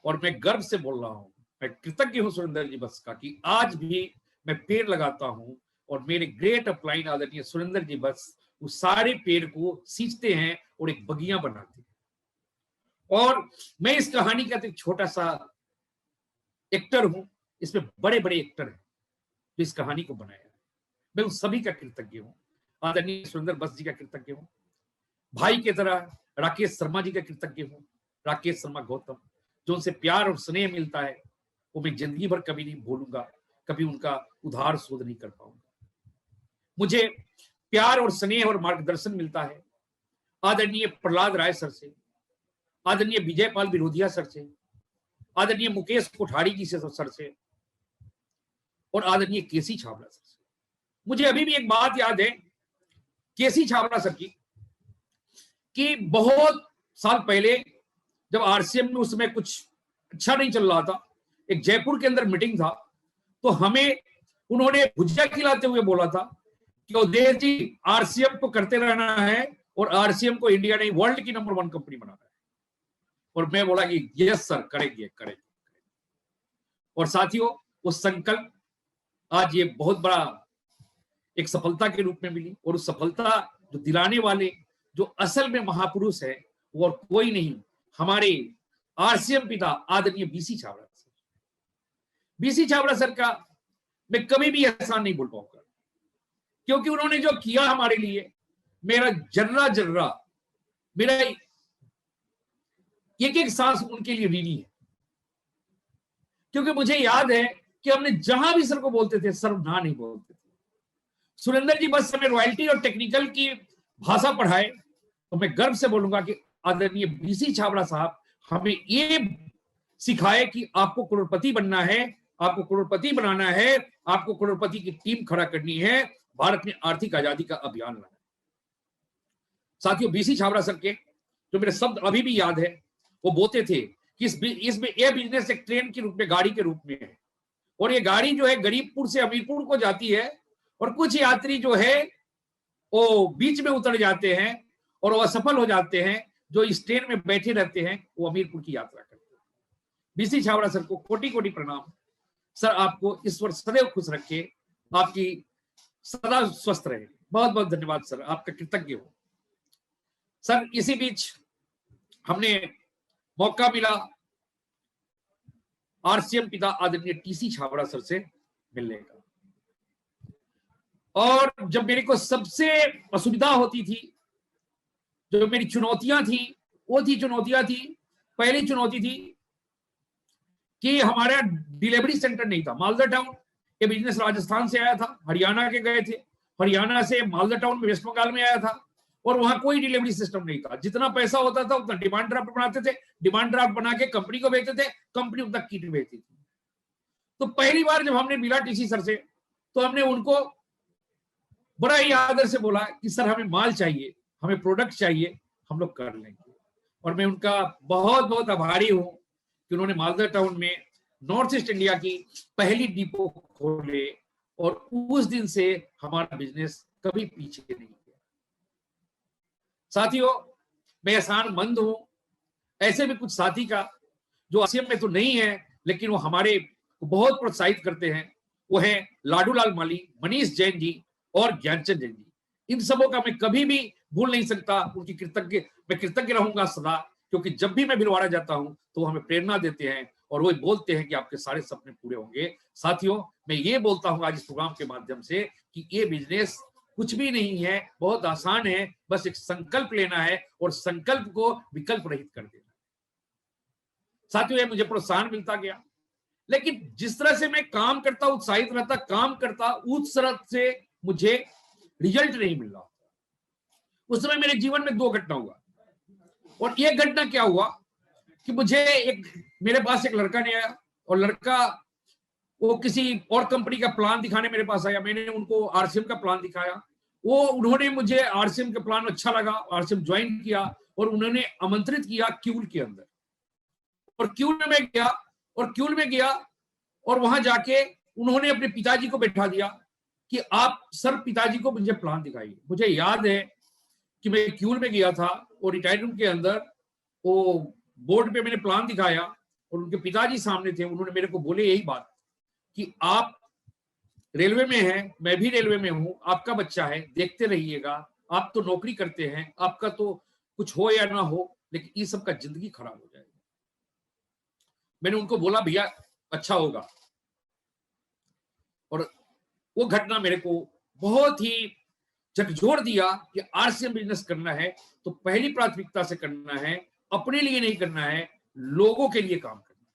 और मैं गर्व से बोल रहा हूं, मैं कृतज्ञ हूं सुरेंद्र जी बस का कि आज भी मैं पेड़ लगाता हूं और मेरे ग्रेट अपलाइन आदरणीय सुरेंद्र जी बस उस सारे पेड़ को सींचते हैं और एक बगिया बनाते हैं। और मैं इस कहानी का एक छोटा सा एक्टर हूं, इसमें बड़े बड़े एक्टर हैं जो इस कहानी को बनाया है। मैं उन सभी का कृतज्ञ हूं, आदरणीय सुरेंद्र बस जी का कृतज्ञ हूं, भाई की तरह राकेश शर्मा जी का कृतज्ञ हूं, राकेश शर्मा गौतम, जो उनसे प्यार और स्नेह मिलता है वो मैं जिंदगी भर कभी नहीं भूलूंगा, कभी उनका उधार शोध नहीं कर पाऊंगा। मुझे प्यार और स्नेह और मार्गदर्शन मिलता है आदरणीय प्रहलाद राय सर से, आदरणीय विजयपाल विरोधिया सर से, आदरणीय मुकेश कोठारी जी से सर से और आदरणीय केसी छाबड़ा सर से। मुझे अभी भी एक बात याद है केसी छाबड़ा सर की कि बहुत साल पहले जब आरसीएम में उस समय कुछ अच्छा नहीं चल रहा था, एक जयपुर के अंदर मीटिंग था, तो हमें उन्होंने भुजिया खिलाते हुए बोला था कि अवधेश जी आरसीएम को करते रहना है और आरसीएम को इंडिया ने वर्ल्ड की नंबर 1 कंपनी बनाना है। और मैं बोला कि यस सर, करेंगे करेंगे। और साथियों, वो संकल्प आज ये बहुत बड़ा एक सफलता के रूप में मिली। और उस सफलता जो दिलाने वाले जो असल में महापुरुष है वो और कोई नहीं, हमारे आरसीएम पिता आदरणीय BC Chhabra sir. BC Chhabra sir का मैं कभी भी एहसान नहीं भूल पाऊंगा, क्योंकि उन्होंने जो किया हमारे लिए, मेरा जर्रा जर्रा, मेरा एक एक सांस उनके लिए ऋणी है। क्योंकि मुझे याद है कि हमने जहां भी सर को बोलते थे, सर ना नहीं बोलते थे। सुरेंद्र जी बस हमें रॉयल्टी और टेक्निकल की भाषा पढ़ाए तो मैं गर्व से बोलूंगा कि आदरणीय बीसी छाबड़ा साहब हमें ये सिखाए कि आपको करोड़पति बनना है, आपको करोड़पति बनाना है, आपको करोड़पति की टीम खड़ा करनी है, भारत में आर्थिक आजादी का अभियान लाना है। साथियों, बीसी छाबड़ा सर के जो मेरे शब्द अभी भी याद है, वो बोलते थे कि इसमें यह बिजनेस एक ट्रेन के रूप में, गाड़ी के रूप में है, और ये गाड़ी जो है गरीबपुर से अमीरपुर को जाती है और कुछ यात्री जो है वो बीच में उतर जाते हैं और वो असफल हो जाते हैं, जो इस ट्रेन में बैठे रहते हैं वो अमीरपुर की यात्रा करते हैं। बीसी छाबड़ा सर को कोटि कोटि प्रणाम। सर आपको ईश्वर सदैव खुश रखे, आपकी सदा स्वस्थ रहे। बहुत बहुत धन्यवाद सर, आपका कृतज्ञ हो। सर इसी बीच हमने मौका मिला आरसीएम पिता आदरणीय टीसी छाबड़ा सर से मिलने का, और जब मेरे को सबसे असुविधा होती थी, जो मेरी चुनौतियां थी, वो चुनौतियां थी, पहली चुनौती थी कि हमारा डिलीवरी सेंटर नहीं था। मालदा टाउन, ये बिजनेस राजस्थान से आया था, हरियाणा के गए थे, हरियाणा से मालदा टाउन में वेस्ट बंगाल में आया था, और वहां कोई डिलीवरी सिस्टम नहीं था। जितना पैसा होता था उतना डिमांड ड्राफ्ट बनाते थे, डिमांड ड्राफ्ट बना के कंपनी को भेजते थे, कंपनी उतना किट भेजती थी। तो पहली बार जब हमने मिला टीसी सर से, तो हमने उनको बड़ा ही आदर से बोला कि सर हमें माल चाहिए, हमें प्रोडक्ट चाहिए, हम लोग कर लेंगे। और मैं उनका बहुत बहुत आभारी हूं कि उन्होंने मालदा टाउन में नॉर्थ ईस्ट इंडिया की पहली डिपो खोले, और उस दिन से हमारा बिजनेस कभी पीछे नहीं गया। साथियों, मैं एहसानमंद हूं ऐसे भी कुछ साथी का जो आरसीएम में तो नहीं है लेकिन वो हमारे को बहुत प्रोत्साहित करते हैं, वो है लाडूलाल माली, मनीष जैन जी और ज्ञानचंद जैन जी। इन सबों का मैं कभी भी भूल नहीं सकता, उनकी मैं कृतज्ञ रहूंगा सदा, क्योंकि जब भी मैं भिलवाड़ा जाता हूं तो हमें प्रेरणा देते हैं और वो बोलते हैं कि आपके सारे सपने पूरे होंगे। साथियों, मैं ये बोलता हूं आज इस प्रोग्राम के माध्यम से कि ये बिजनेस कुछ भी नहीं है, बहुत आसान है, बस एक संकल्प लेना है और संकल्प को विकल्प रहित कर देना। साथियों, ये मुझे प्रोत्साहन मिलता गया, लेकिन जिस तरह से मैं काम करता, उत्साहित रहता, काम करता, उस तरह से मुझे रिजल्ट नहीं मिल रहा। उस समय मेरे जीवन में 2 घटना हुआ, और एक घटना क्या हुआ कि मेरे पास एक लड़का ने आया, और लड़का वो किसी और कंपनी का प्लान दिखाने मेरे पास आया। मैंने उनको आरसीएम का प्लान दिखाया, उन्होंने मुझे आरसीएम का प्लान अच्छा लगा, आरसीएम ज्वाइन किया और उन्होंने आमंत्रित किया क्यूल के अंदर। और क्यूल में गया और वहां जाके उन्होंने अपने पिताजी को बैठा दिया कि आप सर पिताजी को मुझे प्लान दिखाइए। मुझे याद है कि मैं क्यूल में गया था और रिटायर्ड रूम के अंदर वो बोर्ड पे मैंने प्लान दिखाया और उनके पिताजी सामने थे। उन्होंने मेरे को बोले यही बात कि आप रेलवे में हैं, मैं भी रेलवे में हूं, आपका बच्चा है, देखते रहिएगा, आप तो नौकरी करते हैं, आपका तो कुछ हो या ना हो, लेकिन ये सब का जिंदगी खराब हो जाएगी। मैंने उनको बोला भैया अच्छा होगा। और वो घटना मेरे को बहुत ही झकझोर दिया कि आरसीएम बिजनेस करना है तो पहली प्राथमिकता से करना है, अपने लिए नहीं करना है, लोगों के लिए काम करना है।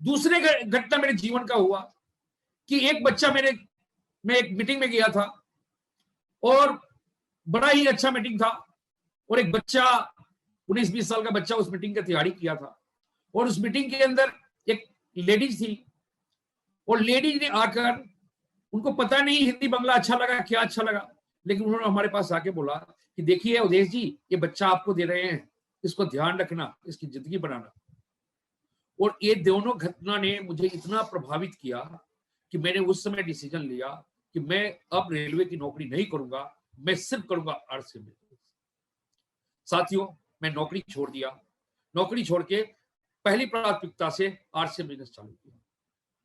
दूसरे घटना मेरे जीवन का हुआ कि एक बच्चा मैं एक मीटिंग में गया था और बड़ा ही अच्छा मीटिंग था, और एक बच्चा 19-20 साल का बच्चा उस मीटिंग का तैयारी किया था, और उस मीटिंग के अंदर एक लेडीज थी, और लेडीज ने आकर, उनको पता नहीं हिंदी बंगला अच्छा लगा क्या अच्छा लगा, लेकिन उन्होंने हमारे पास आके बोला कि देखिए उदेश जी, ये बच्चा आपको दे रहे हैं, इसको ध्यान रखना, इसकी जिंदगी बनाना। और ये दोनों घटना ने मुझे इतना प्रभावित किया कि मैंने उस समय डिसीजन लिया कि मैं अब रेलवे की नौकरी नहीं करूंगा, मैं सिर्फ करूंगा आरसीएम बिजनेस। साथियों, मैं नौकरी छोड़ दिया, नौकरी छोड़ के पहली प्राथमिकता से आरसीएम बिजनेस चालू किया,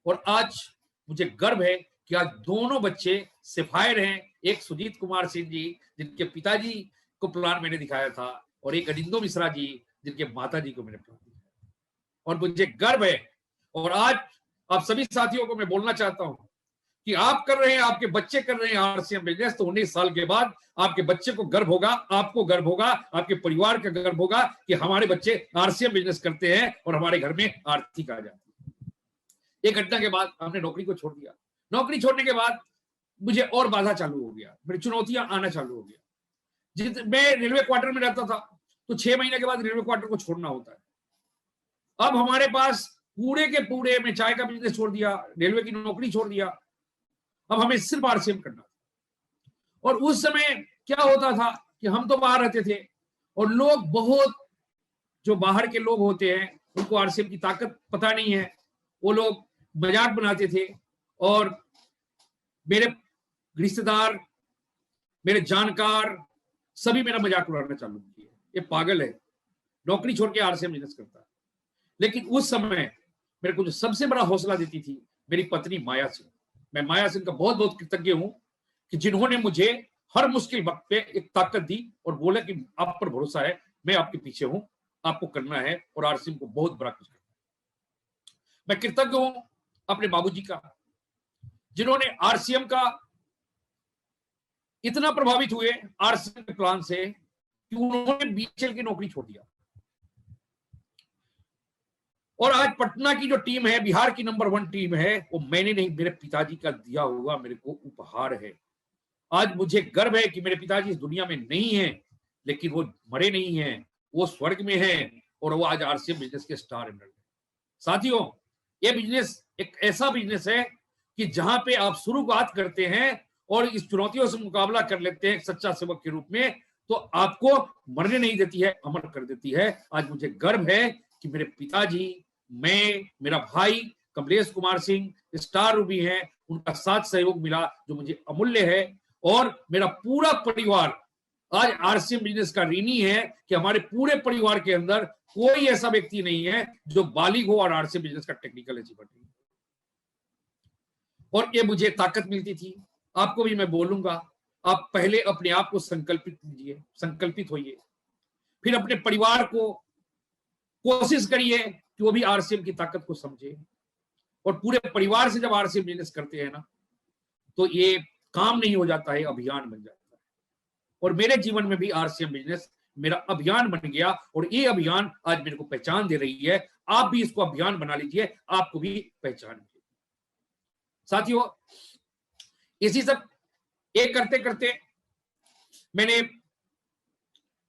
और आज मुझे गर्व है कि आज दोनों बच्चे सिपाहिर हैं। एक सुजीत कुमार सिंह जी जिनके पिताजी को प्लान मैंने दिखाया था, और एक अनिंदो मिश्रा जी जिनके माताजी को मैंने प्लान दिखाया, और मुझे गर्व है। और आज आप सभी साथियों को मैं बोलना चाहता हूं कि आप कर रहे हैं, आपके बच्चे कर रहे हैं आरसीएम बिजनेस, तो 19 साल के बाद आपके बच्चे को गर्व होगा, आपको गर्व होगा, आपके परिवार का गर्व होगा कि हमारे बच्चे आरसीएम बिजनेस करते हैं और हमारे घर में आर्थिक आ जाती है। एक घटना के बाद हमने नौकरी को छोड़ दिया। नौकरी छोड़ने के बाद मुझे और बाधा चालू हो गया, मेरी चुनौतियां आना चालू हो गया। मैं रेलवे क्वार्टर में रहता था तो 6 महीने के बाद रेलवे क्वार्टर को छोड़ना होता है। अब हमारे पास पूरे के पूरे, मैं चाय का बिजनेस छोड़ दिया, रेलवे की नौकरी छोड़ दिया, अब हमें सिर्फ आरसीएम करना था। और उस समय क्या होता था कि हम तो बाहर रहते थे, और लोग बहुत, जो बाहर के लोग होते हैं उनको आरसीएम की ताकत पता नहीं है, वो लोग मजाक बनाते थे, और मेरे रिश्तेदार, मेरे जानकार सभी मेरा मजाक उड़ाना चालू किए, ये पागल है, नौकरी छोड़ के आरसीएम बिजनेस करता है। लेकिन उस समय मेरे को जो सबसे बड़ा हौसला देती थी मेरी पत्नी माया सिंह। मैं माया सिंह का बहुत बहुत कृतज्ञ हूं कि जिन्होंने मुझे हर मुश्किल वक्त पे एक ताकत दी और बोला कि आप पर भरोसा है, मैं आपके पीछे हूं, आपको करना है और आरसीएम को बहुत बड़ा कुछ करना है। मैं कृतज्ञ हूं अपने बाबूजी का, जिन्होंने आरसीएम का इतना प्रभावित हुए आरसीएम के प्लान से कि उन्होंने बीएचईएल की नौकरी छोड़ दिया, और आज पटना की जो टीम है, बिहार की नंबर 1 टीम है, वो मैंने नहीं, मेरे पिताजी का दिया हुआ मेरे को उपहार है। आज मुझे गर्व है कि मेरे पिताजी इस दुनिया में नहीं है, लेकिन वो मरे नहीं हैं, वो स्वर्ग में हैं, और वो आज आरसीएम बिजनेस के स्टार एमरल्ड है। साथियों, ये बिजनेस एक ऐसा बिजनेस है कि जहां पे आप शुरुआत करते हैं और इस चुनौतियों से मुकाबला कर लेते हैं सच्चा सेवक के रूप में, तो आपको मरने नहीं देती है, अमर कर देती है। आज मुझे गर्व है कि मेरे पिताजी, मैं, मेरा भाई कमलेश कुमार सिंह स्टार रूबी हैं, उनका साथ सहयोग मिला जो मुझे अमूल्य है, और मेरा पूरा परिवार आज आरसीएम बिजनेस का ऋणी है कि हमारे पूरे परिवार के अंदर कोई ऐसा व्यक्ति नहीं है जो बालिग हो और आरसीएम बिजनेस का टेक्निकल अचीवर नहीं। और ये मुझे ताकत मिलती थी। आपको भी मैं बोलूंगा, आप पहले अपने आप को संकल्पित कीजिए, संकल्पित होइए, फिर अपने परिवार को कोशिश करिए कि वो भी आरसीएम की ताकत को समझे। और पूरे परिवार से जब आरसीएम बिजनेस करते हैं ना, तो ये काम नहीं हो जाता है, अभियान बन जाता है। और मेरे जीवन में भी आरसीएम बिजनेस मेरा अभियान बन गया और ये अभियान आज मेरे को पहचान दे रही है। आप भी इसको अभियान बना लीजिए, आपको भी पहचान मिलेगी। साथियों, इसी सब एक करते करते मैंने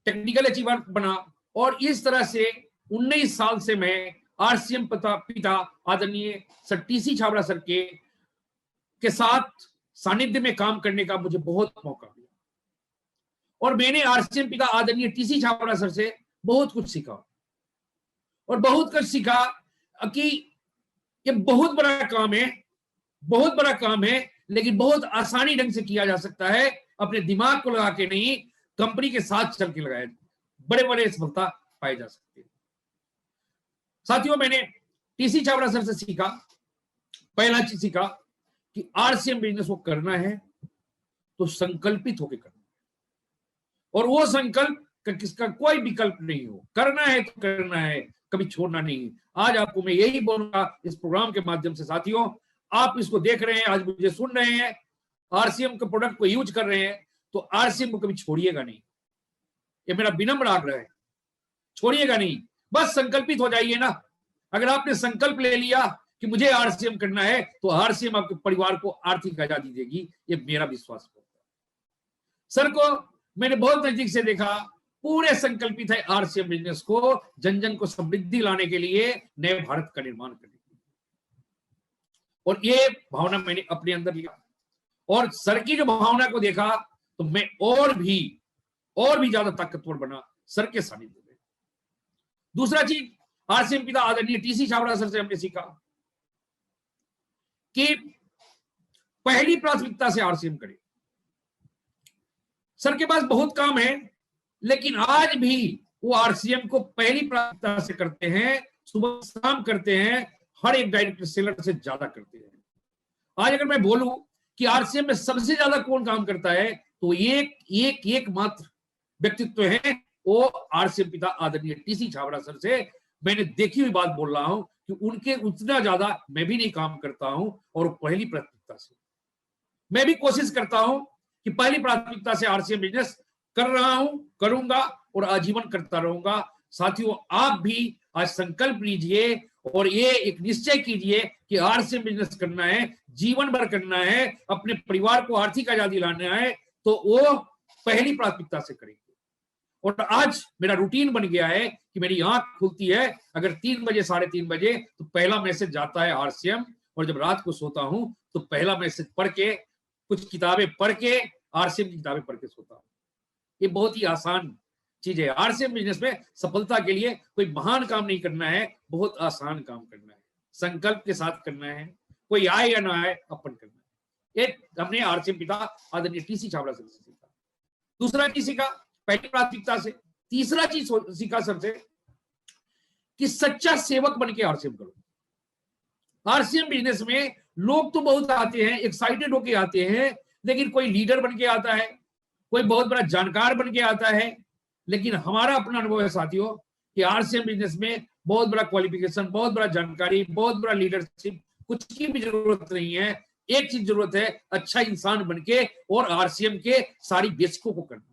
टेक्निकल अचीवर बना और इस तरह से 19 साल से मैं आरसीएम पिता आदरणीय सर टीसी छाबड़ा सर के साथ सानिध्य में काम करने का मुझे बहुत मौका मिला। और मैंने आरसीएम पिता आदरणीय टीसी छाबड़ा सर से बहुत कुछ सीखा और बहुत कुछ सीखा कि ये बहुत बड़ा काम है, बहुत बड़ा काम है, लेकिन बहुत आसानी ढंग से किया जा सकता है। अपने दिमाग को लगा के नहीं, कंपनी के साथ चल के लगाया, बड़े बड़े सफलता पाए जा सकते हैं। साथियों, मैंने टीसी छाबड़ा सर से सीखा, पहला चीज सीखा कि आरसीएम बिजनेस को करना है तो संकल्पित होकर करना है। और वो संकल्प किसका कोई विकल्प नहीं हो, करना है तो करना है, कभी छोड़ना नहीं। आज आपको मैं यही बोलूंगा इस प्रोग्राम के माध्यम से। साथियों, आप इसको देख रहे हैं, आज मुझे सुन रहे हैं, आरसीएम के प्रोडक्ट को यूज कर रहे हैं, तो आरसीएम को कभी छोड़िएगा नहीं। ये मेरा विनम्र आग्रह है, छोड़िएगा नहीं, बस संकल्पित हो जाइए ना। अगर आपने संकल्प ले लिया कि मुझे आरसीएम करना है, तो आरसीएम आपके परिवार को आर्थिक आजादी देगी, ये मेरा विश्वास है। सर को मैंने बहुत नजदीक से देखा, पूरे संकल्पित है आरसीएम बिजनेस को जन जन को समृद्धि लाने के लिए, नए भारत का निर्माण करने के लिए। और ये भावना मैंने अपने अंदर लिया और सर की जो भावना को देखा तो मैं और भी ज्यादा ताकतवर बना सर के सानिध्य में। दूसरा चीज, आरसीएम पिता आदरणीय टीसी छाबड़ा सर से हमने सीखा कि पहली प्राथमिकता से आरसीएम करें। सर के पास बहुत काम है, लेकिन आज भी वो आरसीएम को पहली प्राथमिकता से करते हैं, सुबह शाम करते हैं, हर एक डायरेक्ट सेलर से ज्यादा करते हैं। आज अगर मैं बोलूं कि आरसीएम में सबसे ज्यादा कौन काम करता है, तो एक मात्र व्यक्तित्व है, वो आरसीएम पिता आदरणीय टीसी छाबड़ा सर से मैंने देखी हुई बात बोल रहा हूं कि उनके उतना ज्यादा मैं भी नहीं काम करता हूं। और पहली प्राथमिकता से मैं भी कोशिश करता हूं कि पहली प्राथमिकता से आरसीएम बिजनेस कर रहा हूं, करूंगा और आजीवन करता रहूंगा। साथियों, आप भी आज संकल्प लीजिए और ये एक निश्चय कीजिए कि आरसीएम बिजनेस करना है, जीवन भर करना है, अपने परिवार को आर्थिक आजादी लाना है, तो वो पहली प्राथमिकता से करेंगे। और आज मेरा रूटीन बन गया है कि मेरी आंख खुलती है अगर 3 बजे 3:30 बजे, तो पहला मैसेज जाता है आरसीएम। और जब रात को सोता हूं तो पहला मैसेज पढ़ के, कुछ किताबें पढ़ के, आरसीएम की किताबें पढ़ के सोता हूं। ये बहुत ही आसान चीज है। आरसीएम बिजनेस में सफलता के लिए कोई महान काम नहीं करना है, बहुत आसान काम करना है, संकल्प के साथ करना है, कोई आए या ना आए अपन करना है। एक हमने आरसीएम पिता आदरणीय टीसी छाबड़ा सर से सीखा। दूसरा चीज सीखा पहली प्राथमिकता से। तीसरा चीज सीखा सर से कि सच्चा सेवक बन के आरसीएम करो। आरसीएम बिजनेस में लोग तो बहुत आते हैं, एक्साइटेड होके आते हैं, लेकिन कोई लीडर बन के आता है, कोई बहुत बड़ा जानकार बन के आता है। लेकिन हमारा अपना अनुभव है साथियों कि आरसीएम बिजनेस में बहुत बड़ा क्वालिफिकेशन, बहुत बड़ा जानकारी, बहुत बड़ा लीडरशिप, कुछ की भी जरूरत नहीं है। एक चीज जरूरत है, अच्छा इंसान बनके और आरसीएम के सारी बेसिकों को करना।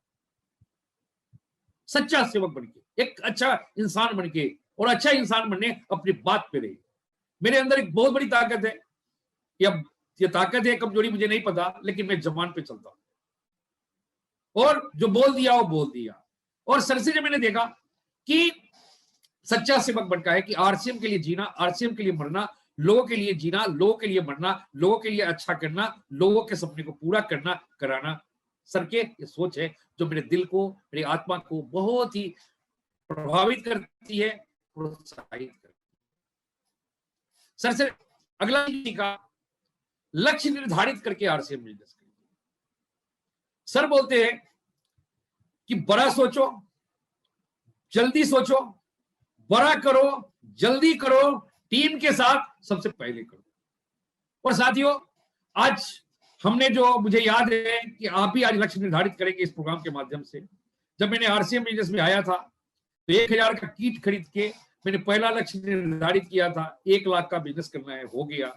सच्चा सेवक बनके, एक अच्छा इंसान बनके, और अच्छा इंसान बनने अपनी बात पे रही। मेरे अंदर एक बहुत बड़ी ताकत है, ये ताकत है कमजोरी मुझे नहीं पता, लेकिन मैं जबान पे चलता हूं और जो बोल दिया वो बोल दिया। और सर से जब मैंने देखा कि सच्चा सेवक बनका है कि आरसीएम के लिए जीना, आरसीएम के लिए मरना, लोगों के लिए जीना, लोगों के लिए मरना, लोगों के लिए अच्छा करना, लोगों के सपने को पूरा करना, कराना। सर के ये सोच है जो मेरे दिल को, मेरी आत्मा को बहुत ही प्रभावित करती है, प्रोत्साहित करती है। सर से अगला सीखा, लक्ष्य निर्धारित करके आरसीएम बिजनेस करिए। सर बोलते हैं कि बड़ा सोचो, जल्दी सोचो, बड़ा करो, जल्दी करो, टीम के साथ सबसे पहले करो। और साथियों, आज हमने जो, मुझे याद है कि आप भी आज लक्ष्य निर्धारित करेंगे इस प्रोग्राम के माध्यम से। जब मैंने आरसीएम बिजनेस में आया था तो 1000 का किट खरीद के मैंने पहला लक्ष्य निर्धारित किया था 1 लाख का बिजनेस करना है, हो गया।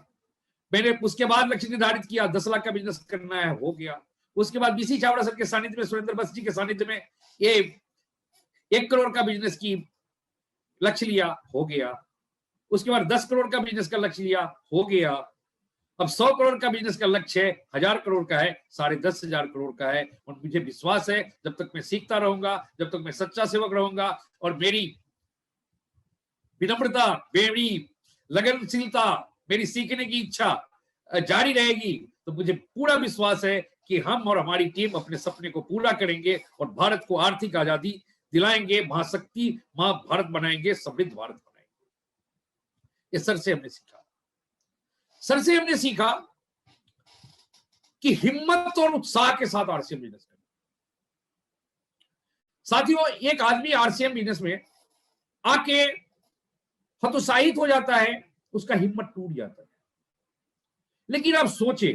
मैंने उसके बाद लक्ष्य निर्धारित किया 10 लाख का बिजनेस करना है, हो गया। उसके बाद बीसी चावड़ा सर के सानिध्य में, सुरेंद्र बस जी के सानिध्य में ये 1 करोड़ का बिजनेस की लक्ष्य लिया, हो गया। उसके बाद 10 करोड़ का बिजनेस का लक्ष्य लिया, हो गया। अब 100 करोड़ का बिजनेस का लक्ष्य है, 1000 करोड़ का है, 10,500 करोड़ का है। और मुझे विश्वास है जब तक मैं सीखता रहूंगा, जब तक मैं सच्चा सेवक रहूंगा और मेरी विनम्रता, मेरी लगनशीलता, मेरी सीखने की इच्छा जारी रहेगी, तो मुझे पूरा विश्वास है कि हम और हमारी टीम अपने सपने को पूरा करेंगे और भारत को आर्थिक आजादी दिलाएंगे, महाशक्ति, महाभारत बनाएंगे, समृद्ध भारत बनाएंगे। ये सर से हमने सीखा। सर से हमने सीखा कि हिम्मत और उत्साह के साथ आरसीएम बिजनेस करना। साथियों, एक आदमी आरसीएम बिजनेस में आके हतोत्साहित हो जाता है, उसका हिम्मत टूट जाता है। लेकिन आप सोचे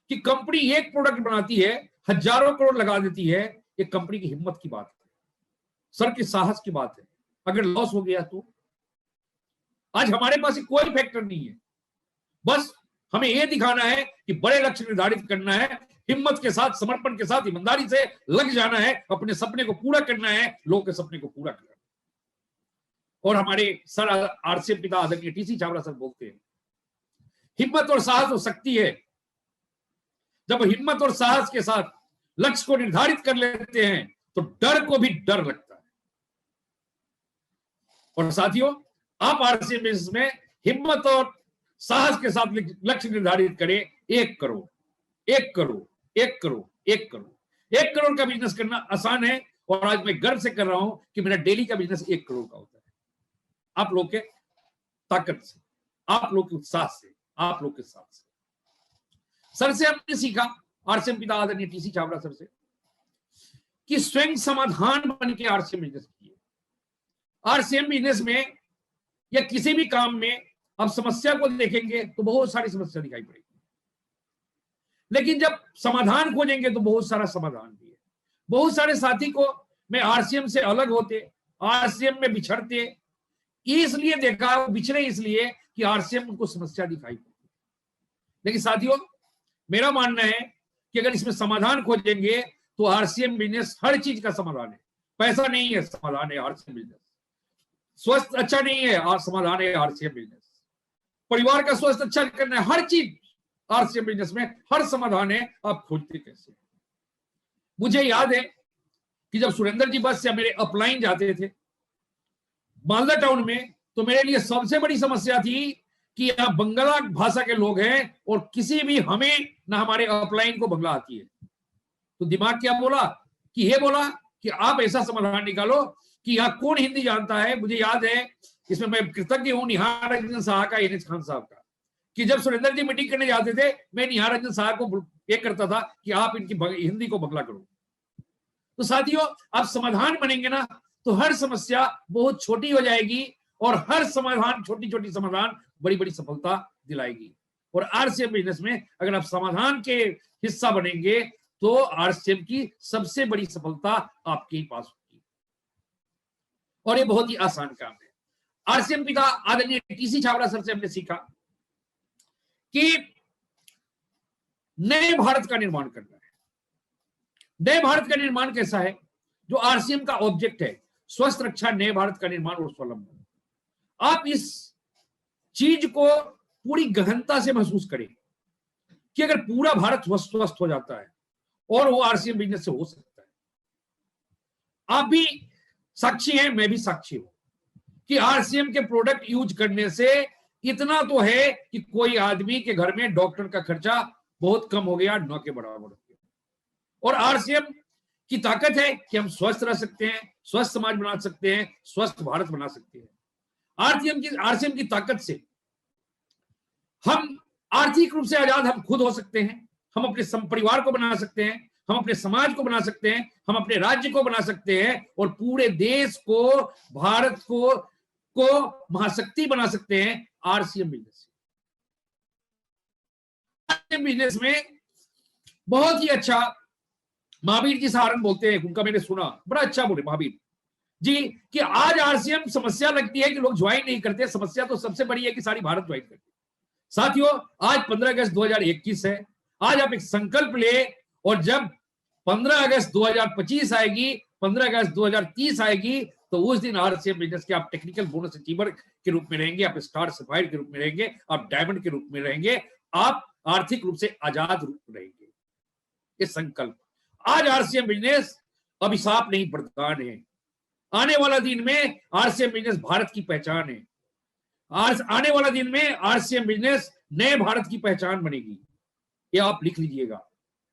कि कंपनी एक प्रोडक्ट बनाती है, हजारों करोड़ लगा देती है, ये कंपनी की हिम्मत की बात है, सर की साहस की बात है। अगर लॉस हो गया तो आज हमारे पास कोई फैक्टर नहीं है, बस हमें यह दिखाना है कि बड़े लक्ष्य निर्धारित करना है, हिम्मत के साथ, समर्पण के साथ, ईमानदारी से लग जाना है, अपने सपने को पूरा करना है, लोगों के सपने को पूरा करना है। और हमारे सर आरसीएम पिता आदरणीय टीसी चावड़ा सर बोलते हैं, हिम्मत और साहस वो शक्ति है। जब हिम्मत और साहस के साथ लक्ष्य को निर्धारित कर लेते हैं तो डर को भी डर लगता है। और साथियों, आप आरसीएम बिजनेस में हिम्मत और साहस के साथ लक्ष्य निर्धारित करें, 1 करोड़, 1 करोड़, 1 करोड़, 1 करोड़। 1 करोड़ का बिजनेस करना आसान है और आज मैं गर्व से कर रहा हूं कि मेरा डेली का बिजनेस 1 करोड़ का होता है। आप लोग के ताकत से, आप लोग के उत्साह से, आप लोग के साथ से। सर से हमने सीखा, आरसीएम पिता आदरणीय टीसी चावड़ा सर से, कि स्वयं समाधान बन के आरसीएम बिजनेस किए। आरसीएम बिजनेस में या किसी भी काम में आप समस्या को देखेंगे तो बहुत सारी समस्या दिखाई पड़ेगी, लेकिन जब समाधान खोजेंगे तो बहुत सारा समाधान भी है। बहुत सारे साथी को मैं आरसीएम से अलग होते, आरसीएम में बिछड़ते इसलिए देखा, बिछड़े इसलिए कि आरसीएम उनको समस्या दिखाई पड़ती। लेकिन साथियों, मेरा मानना है कि अगर इसमें समाधान खोजेंगे तो आरसीएम बिजनेस हर चीज का समाधान है। पैसा नहीं है, समाधान है आरसीएम बिजनेस। स्वास्थ्य अच्छा नहीं है, समाधान है आरसीएम बिजनेस। परिवार का स्वास्थ्य अच्छा करना है, हर चीज आरसीएम बिजनेस में हर समाधान है। आप खोजते कैसे? मुझे याद है कि जब सुरेंद्र जी बस से मेरे अपलाइन जाते थे मालदा टाउन में, तो मेरे लिए सबसे बड़ी समस्या थी कि यहाँ बंगला भाषा के लोग हैं और किसी भी हमें ना हमारे अपलाइन को बंगला आती है। तो दिमाग क्या बोला कि ये बोला कि आप ऐसा समाधान निकालो कि यहाँ कौन हिंदी जानता है। मुझे याद है, इसमें मैं कृतज्ञ हूं निहार रंजन साहा का, एनएच खान साहब का, कि जब सुरेंद्र जी मीटिंग करने जाते थे, मैं निहार रंजन साहा को ये करता था कि आप इनकी हिंदी को बंगला करो। तो साथियों, आप समाधान बनेंगे ना तो हर समस्या बहुत छोटी हो जाएगी और हर समाधान, छोटी छोटी समाधान बड़ी बड़ी सफलता दिलाएगी। और आरसीएम बिजनेस में अगर आप समाधान के हिस्सा बनेंगे तो आरसीएम की सबसे बड़ी सफलता आपके ही पास होगी। और ये बहुत ही आसान काम है। आरसीएम पिता आदरणीय टीसी चावड़ा सर से हमने सीखा कि नए भारत का निर्माण करना है। नए भारत का निर्माण कैसा है? जो आरसीएम का ऑब्जेक्ट है, स्वस्थ रक्षा, नए भारत का निर्माण और स्वावलंबन। आप इस चीज को पूरी गहनता से महसूस करें कि अगर पूरा भारत स्वस्थ हो जाता है और वो आरसीएम बिजनेस से हो सकता है। आप भी साक्षी हैं, मैं भी साक्षी हूं कि आरसीएम के प्रोडक्ट यूज करने से इतना तो है कि कोई आदमी के घर में डॉक्टर का खर्चा बहुत कम हो गया, न के बराबर हो गया। और आरसीएम की ताकत है कि हम स्वस्थ रह सकते हैं, स्वस्थ समाज बना सकते हैं, स्वस्थ भारत बना सकते हैं। आरसीएम की ताकत से हम आर्थिक रूप से आजाद हम खुद हो सकते हैं, हम अपने परिवार को बना सकते हैं, हम अपने समाज को बना सकते हैं, हम अपने राज्य को बना सकते हैं और पूरे देश को, भारत को महाशक्ति बना सकते हैं आरसीएम बिजनेस। बिजनेस में बहुत ही अच्छा महावीर जी सहारण बोलते हैं, उनका मैंने सुना, बड़ा अच्छा बोले महावीर जी कि आज आरसीएम समस्या लगती है कि लोग ज्वाइन नहीं करते, समस्या तो सबसे बड़ी है कि सारी भारत ज्वाइन करती है। साथियों, आज 15 अगस्त 2021 है। आज आप एक संकल्प ले और जब 15 अगस्त 2025 आएगी, 15 अगस्त 2030 आएगी, तो उस दिन आरसीएम बिजनेस के आप टेक्निकल बोनस अचीवर के रूप में रहेंगे, आप स्टार सफायर के रूप में रहेंगे, आप डायमंड के रूप में रहेंगे, आप आर्थिक रूप से आजाद रूप में रहेंगे। ये संकल्प आज आरसीएम बिजनेस अभिशाप नहीं वरदान है। आने वाला दिन में आरसीएम बिजनेस भारत की पहचान है। आने वाला दिन में आरसीएम बिजनेस नए भारत की पहचान बनेगी। ये आप लिख लीजिएगा,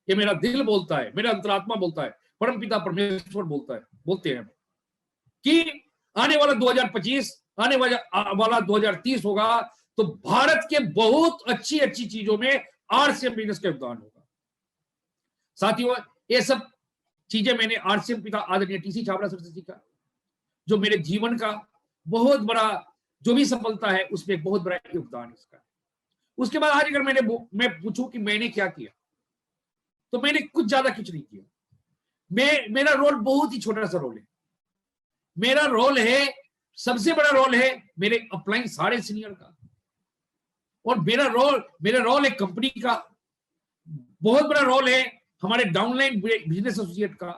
ये मेरा दिल बोलता है, मेरा अंतरात्मा बोलता है, परमपिता परमेश्वर बोलते हैं कि आने वाला 2025, आने वाला 2030 होगा तो भारत के बहुत अच्छी अच्छी चीजों में आरसीएम बिजनेस का योगदान होगा। साथियों, ये सब चीजें मैंने आरसीएम पिता आदरणीय टीसी छाबड़ा सर से सीखा, जो मेरे जीवन का बहुत बड़ा, जो भी सफलता है उसमें एक बहुत बड़ा योगदान इसका। उसके बाद आज अगर मैं पूछूं कि मैंने क्या किया, तो मैंने कुछ ज्यादा कुछ नहीं किया। मेरा रोल बहुत ही छोटा सा रोल है। मेरा रोल है, सबसे बड़ा रोल है मेरे अपलाइन सारे सीनियर का, और मेरा रोल है कंपनी का, बहुत बड़ा रोल है हमारे डाउनलाइन बिजनेस एसोसिएट का।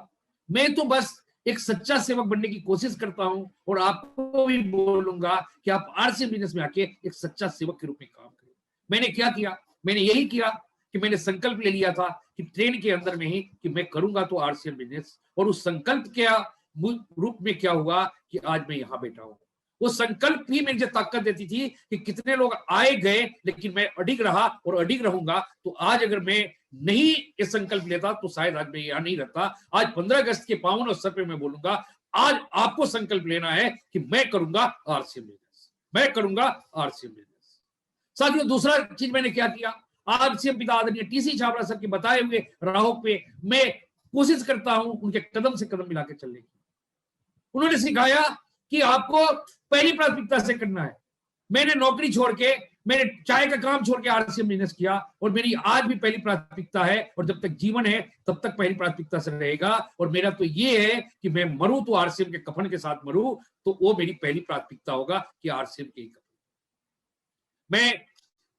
मैं तो बस एक सच्चा सेवक बनने की कोशिश करता हूं और आपको भी बोलूंगा कि आप आरसीएम बिजनेस में आके एक सच्चा सेवक के रूप में काम करें। मैंने क्या किया? मैंने यही किया कि मैंने संकल्प ले लिया था कि ट्रेन के अंदर में ही कि मैं करूंगा तो आरसीएम बिजनेस, और उस संकल्प के रूप में क्या हुआ कि आज मैं यहां बैठा हूं। वो संकल्प ही मुझे ताकत देती थी कि कितने लोग आए गए, लेकिन मैं अडिग रहा और अडिग रहूंगा। तो आज अगर मैं नहीं ये संकल्प लेता तो शायद आज मैं यहां नहीं रहता। आज 15 अगस्त के पावन अवसर पे मैं बोलूंगा, आज आपको संकल्प लेना है कि मैं करूंगा आरसीएम बिजनेस, मैं करूंगा आरसीएम बिजनेस। साथियों, दूसरा चीज मैंने क्या किया, आरसीएम पिता आदरणीय टीसी छाबड़ा सर के बताए हुए राहों पे मैं कोशिश करता हूं उनके कदम से कदम मिला के चलने की। उन्होंने सिखाया कि आपको पहली प्राथमिकता से करना है। मैंने नौकरी छोड़ के, मैंने चाय का काम छोड़ के आरसीएम बिजनेस किया, और मेरी आज भी पहली प्राथमिकता है, और जब तक जीवन है तब तक पहली प्राथमिकता से रहेगा। और मेरा तो ये है कि मैं मरूं तो आरसीएम के कफन के साथ मरूं, तो वो मेरी पहली प्राथमिकता होगा कि आरसीएम के ही कफन। मैं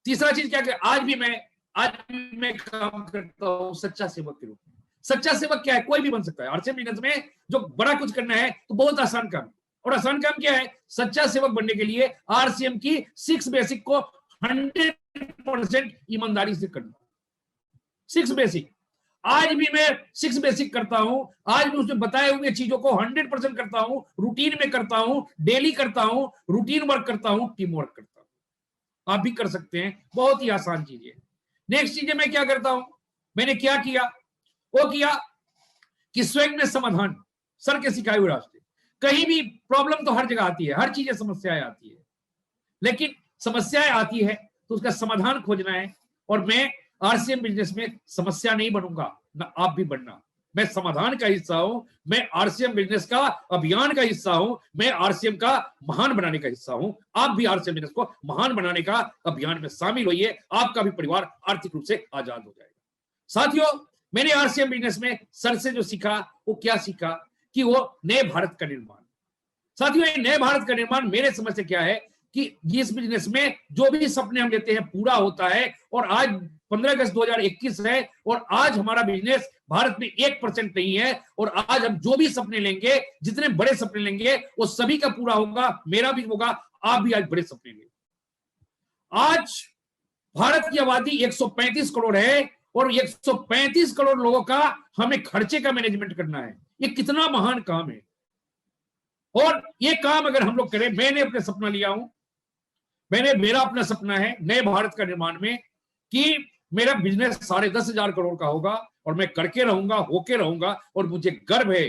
तीसरा चीज क्या, आज भी मैं काम करता हूं सच्चा सेवक के रूप में। सच्चा सेवक क्या है? कोई भी बन सकता है। आरसीएम बिजनेस में जो बड़ा कुछ करना है तो बहुत आसान काम है, और आसान काम क्या है? सच्चा सेवक बनने के लिए आरसीएम की 6 बेसिक को 100% ईमानदारी से करना। 6 बेसिक आज भी मैं 6 बेसिक करता हूं। आज भी उसमें बताए हुए चीजों को 100% करता हूं, रूटीन में करता हूं, डेली करता हूं, रूटीन वर्क करता हूं, टीम वर्क करता हूं। आप भी कर सकते हैं, बहुत ही आसान चीजें। नेक्स्ट चीजें मैं क्या करता हूं, मैंने क्या किया, वो किया कि स्वयं में समाधान, सर के सिखाए हुए रास्ते। कहीं भी प्रॉब्लम तो हर जगह आती है, हर चीजें समस्याएं आती है, लेकिन समस्याएं आती है तो उसका समाधान खोजना है। और मैं आरसीएम बिजनेस में समस्या नहीं बनूंगा, ना आप भी बनना। मैं समाधान का हिस्सा हूं, मैं आरसीएम बिजनेस का अभियान का हिस्सा हूं, मैं आरसीएम का महान बनाने का हिस्सा हूं। आप भी आरसीएम बिजनेस को महान बनाने का अभियान में शामिल होइए, आपका भी परिवार आर्थिक रूप से आजाद हो जाएगा। साथियों, मैंने आरसीएम बिजनेस में सर से जो सीखा, वो क्या सीखा कि वो नए भारत का निर्माण। साथियों, ये नए भारत का निर्माण मेरे समझ से क्या है कि इस बिजनेस में जो भी सपने हम लेते हैं पूरा होता है। और आज 15 अगस्त 2021 है, और आज हमारा बिजनेस भारत में 1% नहीं है, और आज हम जो भी सपने लेंगे, जितने बड़े सपने लेंगे, वो सभी का पूरा होगा, मेरा भी होगा, आप भी आज बड़े सपने लेंगे। आज भारत की आबादी 135 करोड़ है, और 135 करोड़ लोगों का हमें खर्चे का मैनेजमेंट करना है। ये कितना महान काम है, और ये काम अगर हम लोग करें, मैंने अपने सपना लिया हूं, मेरा अपना सपना है नए भारत का निर्माण में कि मेरा बिजनेस 10,500 करोड़ का होगा, और मैं करके रहूंगा, होके रहूंगा। और मुझे गर्व है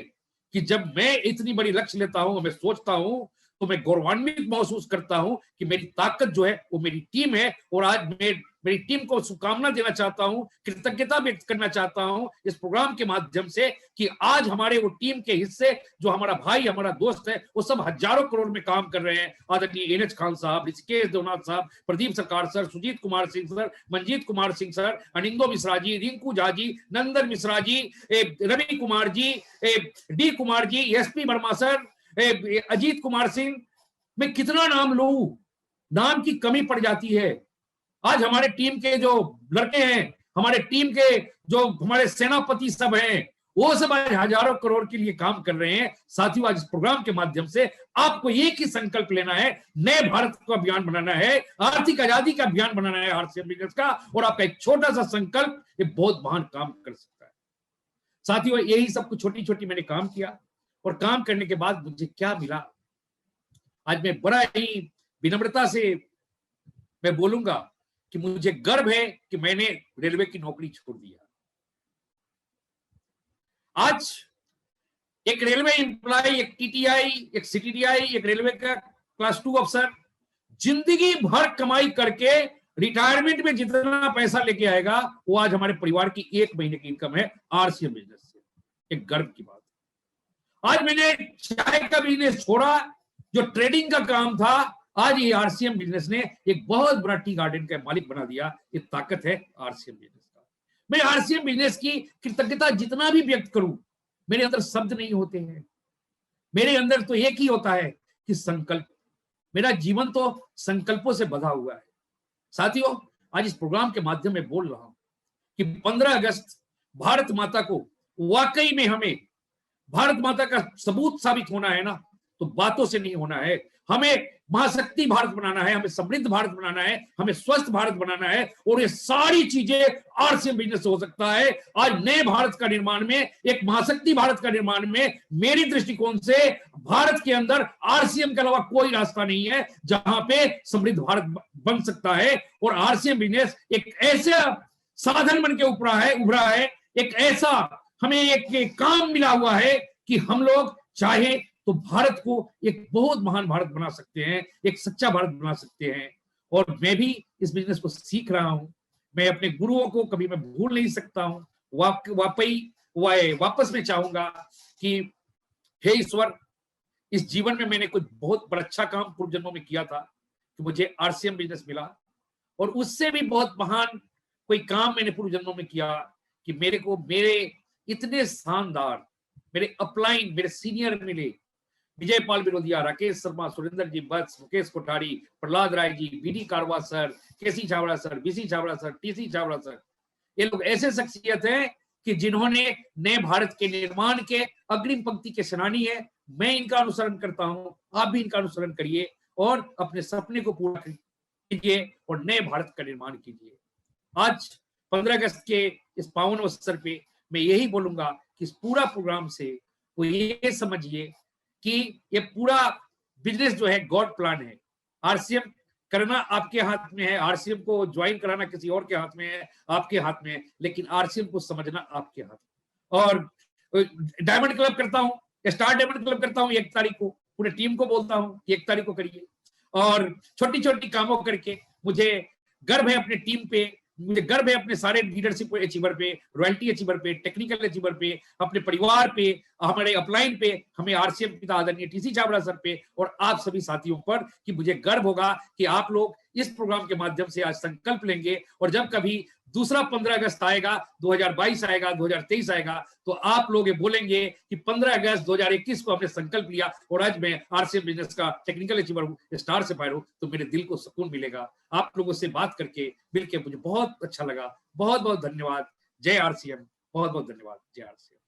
कि जब मैं इतनी बड़ी लक्ष्य लेता हूं, मैं सोचता हूं, तो मैं गौरवान्वित महसूस करता हूं कि मेरी ताकत जो है वो मेरी टीम है। और आज मेरी टीम को शुभकामना देना चाहता हूं, कृतज्ञता व्यक्त करना चाहता हूं इस प्रोग्राम के माध्यम से कि आज हमारे वो टीम के हिस्से जो हमारा भाई हमारा दोस्त है वो सब हजारों करोड़ में काम कर रहे हैं। आदरणीय एनएच खान साहब, ऋषिकेश देवनाथ साहब, Pradeep Sarkar sir, Sujeet Kumar Singh sir, Manjeet Kumar Singh sir, Anindo Mishra ji, Rinku Jha ji, Nandan Mishra ji, Ravi Kumar ji, D Kumar ji, SP Verma sir, Ajit Kumar Singh. मैं कितना नाम लूं, नाम की कमी पड़ जाती है। आज हमारे टीम के जो लड़के हैं, हमारे टीम के जो हमारे सेनापति सब हैं, वो सब आज हजारों करोड़ के लिए काम कर रहे हैं। साथियों, आज इस प्रोग्राम के माध्यम से आपको एक ही संकल्प लेना है, नए भारत का अभियान बनाना है, आर्थिक आजादी का अभियान बनाना है आरसीएम बिजनेस का। और आपका एक छोटा सा संकल्प ये बहुत महान काम कर सकता है। साथियों, यही सब कुछ छोटी छोटी मैंने काम किया और काम करने के बाद मुझे क्या मिला, आज मैं बड़ा ही विनम्रता से मैं बोलूंगा कि मुझे गर्व है कि मैंने रेलवे की नौकरी छोड़ दिया। आज एक रेलवे एम्प्लॉय, एक टीटीआई, एक सीटीडीआई, एक रेलवे का क्लास 2 अफसर जिंदगी भर कमाई करके रिटायरमेंट में जितना पैसा लेके आएगा वो आज हमारे परिवार की 1 महीने की इनकम है आरसीएम बिजनेस से। एक गर्व की बात। आज मैंने चाय का बिजनेस छोड़ा, जो ट्रेडिंग का काम था, आज ये आरसीएम बिजनेस ने एक बहुत बड़ा टी गार्डन का मालिक बना दिया। ये ताकत है आरसीएम बिजनेस का। मैं आरसीएम बिजनेस की कृतज्ञता जितना भी व्यक्त करूं, मेरे अंदर शब्द नहीं होते हैं। मेरे अंदर तो एक ही होता है कि संकल्प। मेरा जीवन तो संकल्पों से बंधा हुआ है। साथियों, आज इस प्रोग्राम के माध्यम में बोल रहा हूं कि 15 अगस्त भारत माता को वाकई में हमें भारत माता का सबूत साबित होना है ना, तो बातों से नहीं होना है। हमें महाशक्ति भारत बनाना है, हमें समृद्ध भारत बनाना है, हमें स्वस्थ भारत बनाना है। और ये सारी चीजें आरसीएम बिजनेस से हो सकता है। आज नए भारत का निर्माण में, एक महाशक्ति भारत का निर्माण में मेरी दृष्टिकोण से भारत के अंदर आरसीएम के अलावा कोई रास्ता नहीं है जहां पे समृद्ध भारत बन सकता है। और आरसीएम बिजनेस एक ऐसा साधन बन के उभरा है, एक ऐसा हमें एक काम मिला हुआ है कि हम लोग चाहे तो भारत को एक बहुत महान भारत बना सकते हैं, एक सच्चा भारत बना सकते हैं। और मैं भी इस बिजनेस को सीख रहा हूं। मैं अपने गुरुओं को कभी मैं भूल नहीं सकता हूं। वापस मैं चाहूंगा कि हे ईश्वर, इस जीवन में मैंने कुछ बहुत बड़ा अच्छा काम पूर्व जन्मों में किया था कि मुझे आरसीएम बिजनेस मिला, और उससे भी बहुत महान कोई काम मैंने पूर्व जन्मों में किया कि मेरे इतने शानदार मेरे अपलाइन, मेरे सीनियर मिले, Vijay Pal Birodiya, Rakesh Sharma, Surendra ji Vats, Mukesh Kothari, Prahlad Rai ji, BD Karwa sir, KC Chhabra sir, BC Chhabra sir, TC Chhabra sir. ये लोग ऐसे शख्सियत हैं कि जिन्होंने नए भारत के निर्माण के अग्रिम पंक्ति के सेनानी है। मैं इनका अनुसरण करता हूं, आप भी इनका अनुसरण करिए और अपने सपने को पूरा कीजिए और नए भारत का निर्माण कीजिए। आज 15 अगस्त के इस पावन अवसर पे मैं यही बोलूंगा कि इस पूरा प्रोग्राम से वो ये समझिए कि ये पूरा बिजनेस जो है गॉड प्लान है। आरसीएम करना आपके हाथ में है, आरसीएम को ज्वाइन कराना किसी और के हाथ में है, आपके हाथ में है, लेकिन आरसीएम को समझना आपके हाथ में। और डायमंड क्लब करता हूं, स्टार डायमंड क्लब करता हूं 1 तारीख को, पूरे टीम को बोलता हूं कि 1 तारीख को करिए। और छोटी छोटी कामों करके मुझे गर्व है अपने टीम पे, मुझे गर्व है अपने सारे लीडरशिप अचीवर पे, रॉयल्टी अचीवर पे, टेक्निकल अचीवर पे, अपने परिवार पे, हमारे अपलाइन पे, हमें आरसीएम पिता आदरणीय टीसी छाबड़ा सर पे और आप सभी साथियों पर कि मुझे गर्व होगा कि आप लोग इस प्रोग्राम के माध्यम से आज संकल्प लेंगे। और जब कभी दूसरा 15 अगस्त आएगा, 2022 आएगा, 2023 आएगा, तो आप लोग ये बोलेंगे कि 15 अगस्त 2021 को हमने संकल्प लिया और आज मैं आरसीएम बिजनेस का टेक्निकल अचीवर हूँ, स्टार से फायर हूँ। तो मेरे दिल को सुकून मिलेगा। आप लोगों से बात करके मिलके मुझे बहुत अच्छा लगा। बहुत बहुत धन्यवाद। जय आरसीएम। बहुत बहुत धन्यवाद। जय आरसीएम।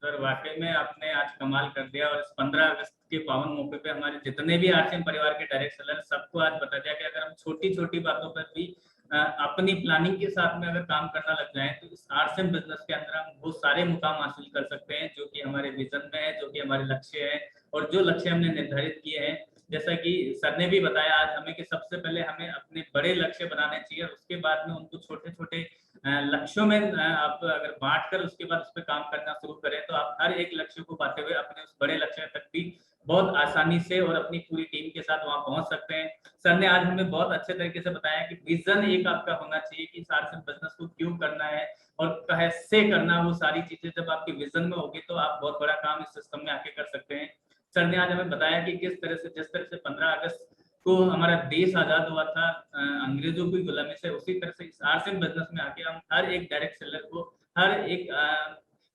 सर, वाकई में आपने आज कमाल कर दिया और इस 15 अगस्त के पावन मौके पे हमारे जितने भी आरसीएम परिवार के डायरेक्ट सेलर सबको आज बता दिया कि अगर हम छोटी छोटी बातों पर भी अपनी प्लानिंग के साथ में अगर काम करना लग जाए तो इस आरसीएम बिजनेस के अंदर हम बहुत सारे मुकाम हासिल कर सकते हैं, जो कि हमारे विजन में है, जो कि हमारे लक्ष्य है और जो लक्ष्य हमने निर्धारित किए हैं। जैसा कि सर ने भी बताया आज हमें कि सबसे पहले हमें अपने बड़े लक्ष्य बनाने चाहिए, उसके बाद में उनको छोटे छोटे लक्ष्यों में आप अगर बांट कर उसके बाद उस पर काम करना शुरू करें तो आप हर एक लक्ष्य को पाते हुए अपने उस बड़े लक्ष्य तक भी बहुत आसानी से और अपनी पूरी टीम के साथ वहां पहुंच सकते हैं। सर ने आज हमें बहुत अच्छे तरीके से बताया कि विजन एक आपका होना चाहिए कि इस आरसीएम बिजनेस को क्यों करना है और कैसे करना। वो सारी चीजें जब आपके विजन में होगी तो आप बहुत बड़ा काम इस सिस्टम में आके कर सकते हैं। सर ने आज हमें बताया कि किस तरह से, जिस तरह से 15 अगस्त को हमारा देश आजाद हुआ था अंग्रेजों की गुलामी से, उसी तरह से इस आरसीएम बिजनेस में आके हम हर एक डायरेक्ट सेलर को, हर एक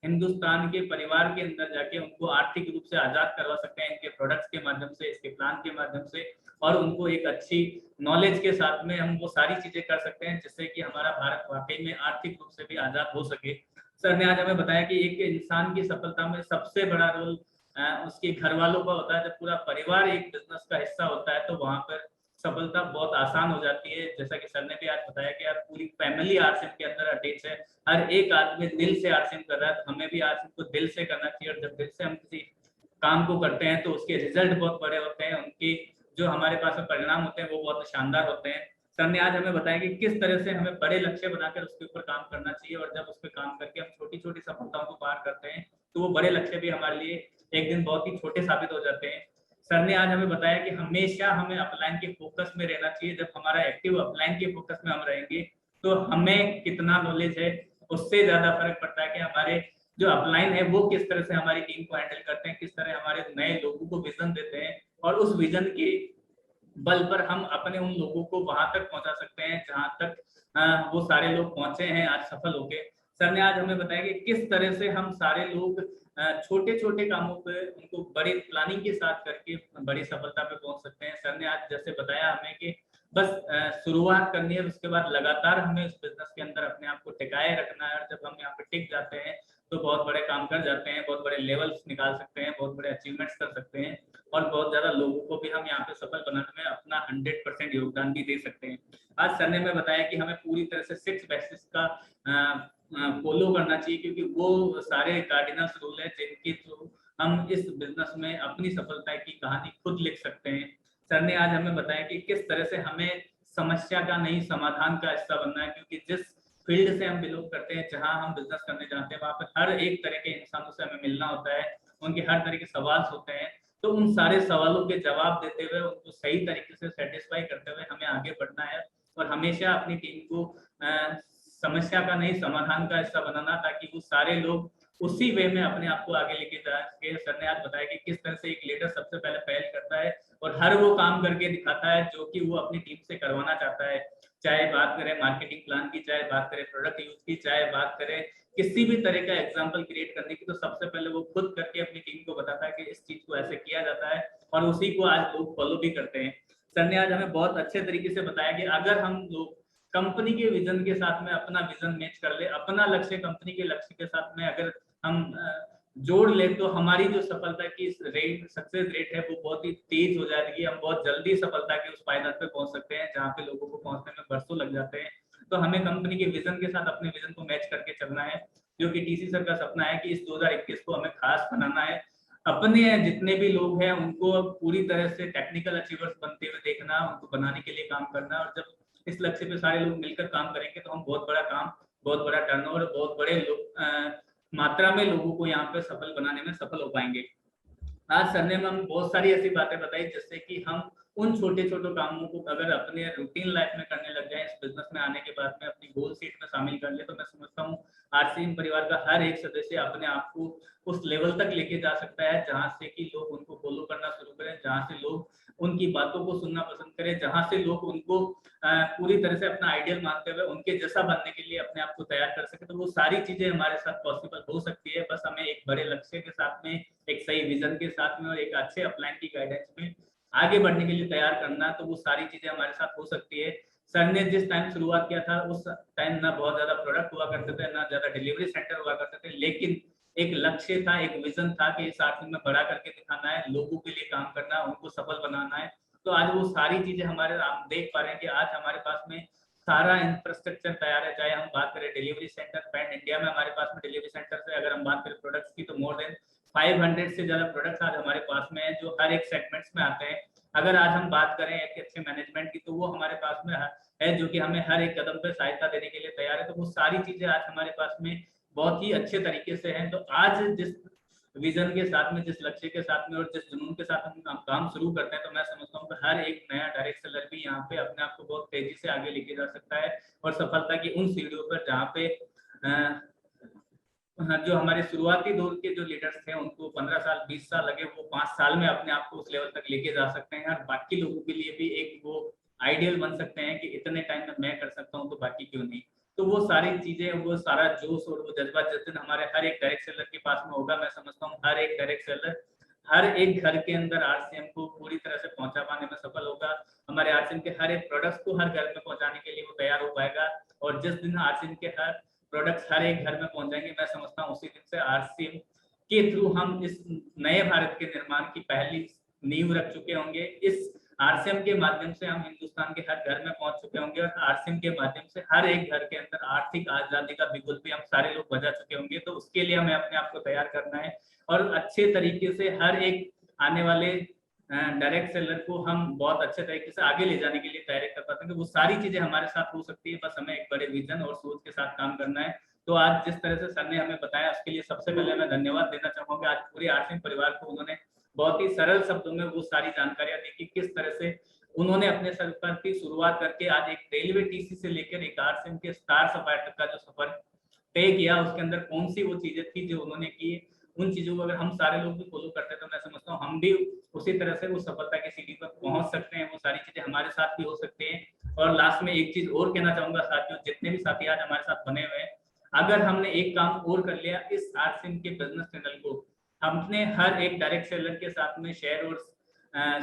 हिंदुस्तान के परिवार के अंदर जाके उनको आर्थिक रूप से आजाद करवा सकते हैं इनके प्रोडक्ट्स के माध्यम से, इसके प्लान के माध्यम से, और उनको एक अच्छी नॉलेज के साथ में हम वो सारी चीजें कर सकते हैं जिससे कि हमारा भारत वाकई में आर्थिक रूप से भी आजाद हो सके। सर ने आज हमें बताया कि एक इंसान की सफलता में सबसे बड़ा रोल उसके घर वालों का होता है। जब पूरा परिवार एक बिजनेस का हिस्सा होता है तो वहां पर सफलता बहुत आसान हो जाती है। जैसा कि सर ने भी आज बताया कि यार पूरी फैमिली आरसीएम के अंदर अटैच है, हर एक आदमी दिल से आरसीएम कर रहा है, तो हमें भी आरसीएम को दिल से करना चाहिए। और जब दिल से हम किसी काम को करते हैं तो उसके रिजल्ट बहुत बड़े होते हैं, उनके जो हमारे पास में परिणाम होते हैं वो बहुत शानदार होते हैं। सर ने आज हमें बताया कि किस तरह से हमें बड़े लक्ष्य बनाकर उसके ऊपर काम करना चाहिए, और जब उस पर काम करके हम छोटी छोटी सफलताओं को पार करते हैं तो वो बड़े लक्ष्य भी हमारे लिए एक दिन बहुत ही छोटे साबित हो जाते हैं। सर ने आज हमें बताया कि हमेशा हमें अपलाइन के फोकस में रहना चाहिए। जब हमारा एक्टिव अपलाइन के फोकस में हम रहेंगे तो हमें कितना नॉलेज है उससे ज्यादा फर्क पड़ता है कि हमारे जो अपलाइन है वो किस तरह से हमारी टीम को हैंडल करते हैं, किस तरह हमारे नए लोगों को विजन देते हैं, और उस विजन के बल पर हम अपने उन लोगों को वहां तक पहुंचा सकते हैं जहां तक वो सारे लोग पहुंचे हैं आज सफल होके। सर ने आज हमें बताया कि किस तरह से हम सारे लोग छोटे छोटे कामों पे उनको बड़ी प्लानिंग के साथ करके बड़ी सफलता पे पहुंच सकते हैं। सर ने आज जैसे बताया हमें कि बस शुरुआत करनी है, उसके बाद लगातार हमें इस बिजनेस के अंदर अपने आप को टिकाए रखना है, और जब हम यहाँ पे टिक जाते हैं तो बहुत बड़े काम कर जाते हैं, बहुत बड़े लेवल्स निकाल सकते हैं, बहुत बड़े अचीवमेंट्स कर सकते हैं, और बहुत ज्यादा लोगों को भी हम यहाँ पे सफल बनाने में अपना 100% योगदान भी दे सकते हैं। आज सर ने हमें बताया कि हमें पूरी तरह से 6 बेसिस का फॉलो करना चाहिए, क्योंकि वो सारे कार्डिनल्स रूल है जिनके थ्रू हम इस बिजनेस में अपनी सफलता की कहानी खुद लिख सकते हैं। सर ने आज हमें बताया कि किस तरह से हमें समस्या का नहीं समाधान का हिस्सा बनना है, क्योंकि जिस फील्ड से हम बिलोंग करते हैं, जहां हम बिजनेस करने जाते हैं, वहां पर हर एक तरह के इंसानों से हमें मिलना होता है, उनके हर तरह के सवाल होते हैं, तो उन सारे सवालों के जवाब देते हुए उनको सही तरीके से सेटिस्फाई करते हुए हमें आगे बढ़ना है, और हमेशा अपनी टीम को समस्या का नहीं समाधान का हिस्सा बनाना, ताकि वो सारे लोग उसी वे में अपने आप को आगे लेके जा सके। सर ने आज बताया कि किस तरह से एक लीडर सबसे पहले पहल करता है और हर वो काम करके दिखाता है जो कि वो अपनी टीम से करवाना चाहता है, चाहे बात करें मार्केटिंग प्लान की, चाहे बात करें प्रोडक्ट यूज की, चाहे बात करें किसी भी तरह का एग्जाम्पल क्रिएट करने की, तो सबसे पहले वो खुद करके अपनी टीम को बताता है कि इस चीज को ऐसे किया जाता है, और उसी को आज लोग फॉलो भी करते हैं। सर ने आज हमें बहुत अच्छे तरीके से बताया कि अगर हम लोग कंपनी के विजन के साथ में अपना विजन मैच कर ले, अपना लक्ष्य कंपनी के लक्ष्य के साथ में अगर हम जोड़ ले, तो हमारी जो सफलता की रेट, सक्सेस रेट है, वो बहुत ही तेज हो जाएगी। हम बहुत जल्दी सफलता के उस पायदान पे पहुंच सकते हैं जहाँ पे लोगों को पहुंचने में बरसों लग जाते हैं। तो हमें कंपनी के विजन के साथ अपने विजन को मैच करके चलना है, जो कि टीसी सर का सपना है कि इस 2021 को हमें खास बनाना है। अपने जितने भी लोग हैं उनको पूरी तरह से टेक्निकल अचीवर्स बनते हुए देखना, उनको बनाने के लिए काम करना, और जब इस लक्ष्य पे सारे लोग मिलकर काम करेंगे तो हम बहुत बड़ा काम, बहुत बड़ा टर्नओवर, बहुत बड़े मात्रा में लोगों को यहाँ पे सफल बनाने में सफल हो पाएंगे। आज सर ने हम बहुत सारी ऐसी बातें बताई जिससे कि हम उन छोटे छोटे कामों को अगर अपने रूटीन लाइफ में करने लग जाए, इस बिजनेस में आने के बाद में अपनी गोल सीट में शामिल कर ले, तो मैं समझता हूँ आरसीएम परिवार का हर एक सदस्य अपने आप को उस लेवल तक लेके जा सकता है जहां से कि लोग उनको फॉलो करना शुरू करें, जहां से लोग उनकी बातों को सुनना पसंद करें, जहां से लोग उनको पूरी तरह से अपना आइडियल मानते हुए उनके जैसा बनने के लिए अपने आप को तैयार कर सके। तो वो सारी चीजें हमारे साथ पॉसिबल हो सकती है, बस हमें एक बड़े लक्ष्य के साथ में, एक सही विजन के साथ में और एक अच्छे अपलाइन की गाइडेंस में आगे बढ़ने के लिए तैयार करना, तो वो सारी चीजें हमारे साथ हो सकती है। सर ने जिस टाइम शुरुआत किया था उस टाइम ना बहुत ज्यादा प्रोडक्ट हुआ करते थे, ना ज्यादा डिलीवरी सेंटर हुआ करते थे, लेकिन एक लक्ष्य था, एक विजन था कि इस आरसीएम में बड़ा करके दिखाना है, लोगों के लिए काम करना, उनको सफल बनाना है। तो आज वो सारी चीजें हमारे, आप देख पा रहे हैं कि आज हमारे पास में सारा इंफ्रास्ट्रक्चर तैयार है। चाहे हम बात करें डिलीवरी सेंटर, पैन इंडिया में हमारे पास में डिलीवरी सेंटर है। अगर हम बात करें प्रोडक्ट्स की, तो मोर देन 500 से ज्यादा प्रोडक्ट्स आज हमारे पास में है जो हर एक सेगमेंट्स में आते हैं। अगर आज हम बात करें एक अच्छे मैनेजमेंट की, तो वो हमारे पास में है जो कि हमें हर एक कदम पे सहायता देने के लिए तैयार है। तो वो सारी चीजें आज हमारे पास में बहुत ही अच्छे तरीके से हैं। तो आज जिस विजन के साथ में, जिस लक्ष्य के साथ में और जिस जुनून के साथ हम काम शुरू करते हैं, तो मैं समझता हूँ कि हर एक नया डायरेक्ट सेलर भी यहाँ पे अपने आप को बहुत तेजी से आगे लेके जा सकता है और सफलता की उन सीढ़ियों पर जहाँ पे जो हमारे शुरुआती दौर के जो लीडर्स थे उनको 15 साल 20 साल लगे, वो 5 साल में अपने आप को उस लेवल तक लेके जा सकते हैं और बाकी लोगों के लिए भी एक वो आइडियल बन सकते हैं कि इतने टाइम में मैं कर सकता हूँ तो बाकी क्यों नहीं। तो वो सारी चीजें, वो सारा जोश और वो जज्बा जिस दिन हमारे हर एक डायरेक्ट सेलर के पास में होगा, मैं समझता हूँ हर एक डायरेक्ट सेलर हर एक घर के अंदर आरसीएम को पूरी तरह से पहुंचा पाने में सफल होगा। हमारे आरसीएम के हर एक प्रोडक्ट्स को हर घर में पहुंचाने के लिए वो तैयार हो पाएगा और जिस दिन आरसीएम के हर प्रोडक्ट्स हर एक घर में पहुंच जाएंगे, मैं समझता हूँ उसी दिन से आरसीएम के थ्रू हम इस नए भारत के निर्माण की पहली नींव रख चुके होंगे। इस आरसीएम के माध्यम से हम हिंदुस्तान के हर घर में पहुंच चुके होंगे और आरसीएम के माध्यम से हर एक घर के अंदर आर्थिक आजादी का बिगुल भी हम सारे लोग बजा चुके होंगे। तो उसके लिए हमें अपने आप को तैयार करना है और अच्छे तरीके से हर एक आने वाले डायरेक्ट सेलर को हम बहुत अच्छे तरीके से आगे ले जाने के लिए तैयारी कर पाते हैं। तो वो सारी चीजें हमारे साथ हो सकती है, बस हमें एक बड़े विजन और सोच के साथ काम करना है। तो आज जिस तरह से सर ने हमें बताया उसके लिए सबसे पहले मैं धन्यवाद देना चाहूंगा। आज पूरे आरसीएम परिवार को उन्होंने बहुत ही सरल शब्दों में वो सारी जानकारियां दी कि किस तरह से उन्होंने अपने सफर की शुरुआत करके आज एक रेलवे टीसी से लेकर एक आरसीएम के स्टार सफायर तक का जो सफर तय किया, उसके अंदर कौन सी वो चीजें थी जो उन्होंने की, उन चीजों को अगर हम सारे लोग भी फॉलो करते हैं तो मैं समझता हूँ हम भी उसी तरह से वो सफलता की सीढ़ी पर पहुंच सकते हैं। वो सारी चीजें हमारे साथ भी हो सकती हैं। और लास्ट में एक चीज और कहना चाहूंगा साथियों, जितने भी साथी आज हमारे साथ बने हुए हैं, अगर हमने एक काम और कर लिया, इस आरसीएम के बिजनेस चैनल को हमने हर एक डायरेक्ट सेलर के साथ में शेयर और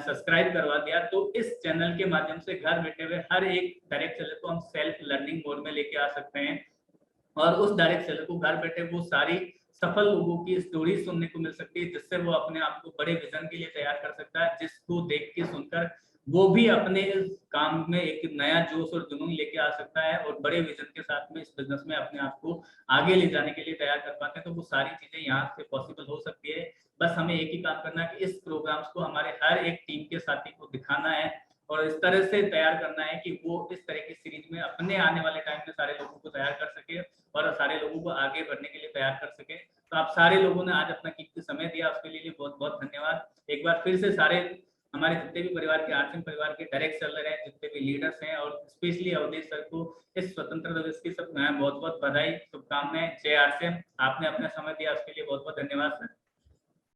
सब्सक्राइब करवा दिया, तो इस चैनल के माध्यम से घर बैठे हुए हर एक डायरेक्ट सेलर को हम सेल्फ लर्निंग मोड में लेके आ सकते हैं और उस डायरेक्ट सेलर को घर बैठे वो सारी सफल लोगों की स्टोरी सुनने को मिल सकती है, जिससे वो अपने आप को बड़े विजन के लिए तैयार कर सकता है, जिसको देख के सुनकर वो भी अपने इस काम में एक नया जोश और जुनून लेके आ सकता है और बड़े विजन के साथ में इस बिजनेस में अपने आप को आगे ले जाने के लिए तैयार कर पाते हैं। तो वो सारी चीजें यहाँ से पॉसिबल हो सकती है। बस हमें एक ही काम करना है कि इस प्रोग्राम्स को हमारे हर एक टीम के साथी को दिखाना है और इस तरह से तैयार करना है कि वो इस तरह की सीरीज में अपने आने वाले टाइम में सारे लोगों को तैयार कर सके और सारे लोगों को आगे बढ़ने के लिए तैयार कर सके। तो आप सारे लोगों ने आज अपना कीमती समय दिया, उसके लिए बहुत बहुत धन्यवाद। एक बार फिर से सारे हमारे जितने भी परिवार के आरसीएम परिवार के डायरेक्ट सेलर हैं, जितने भी लीडर्स हैं और स्पेशली अवधेश सर को इस स्वतंत्रता दिवस की सब बहुत बहुत बधाई, शुभकामनाएं। जय आरसीएम। आपने अपना समय दिया उसके लिए बहुत बहुत धन्यवाद सर।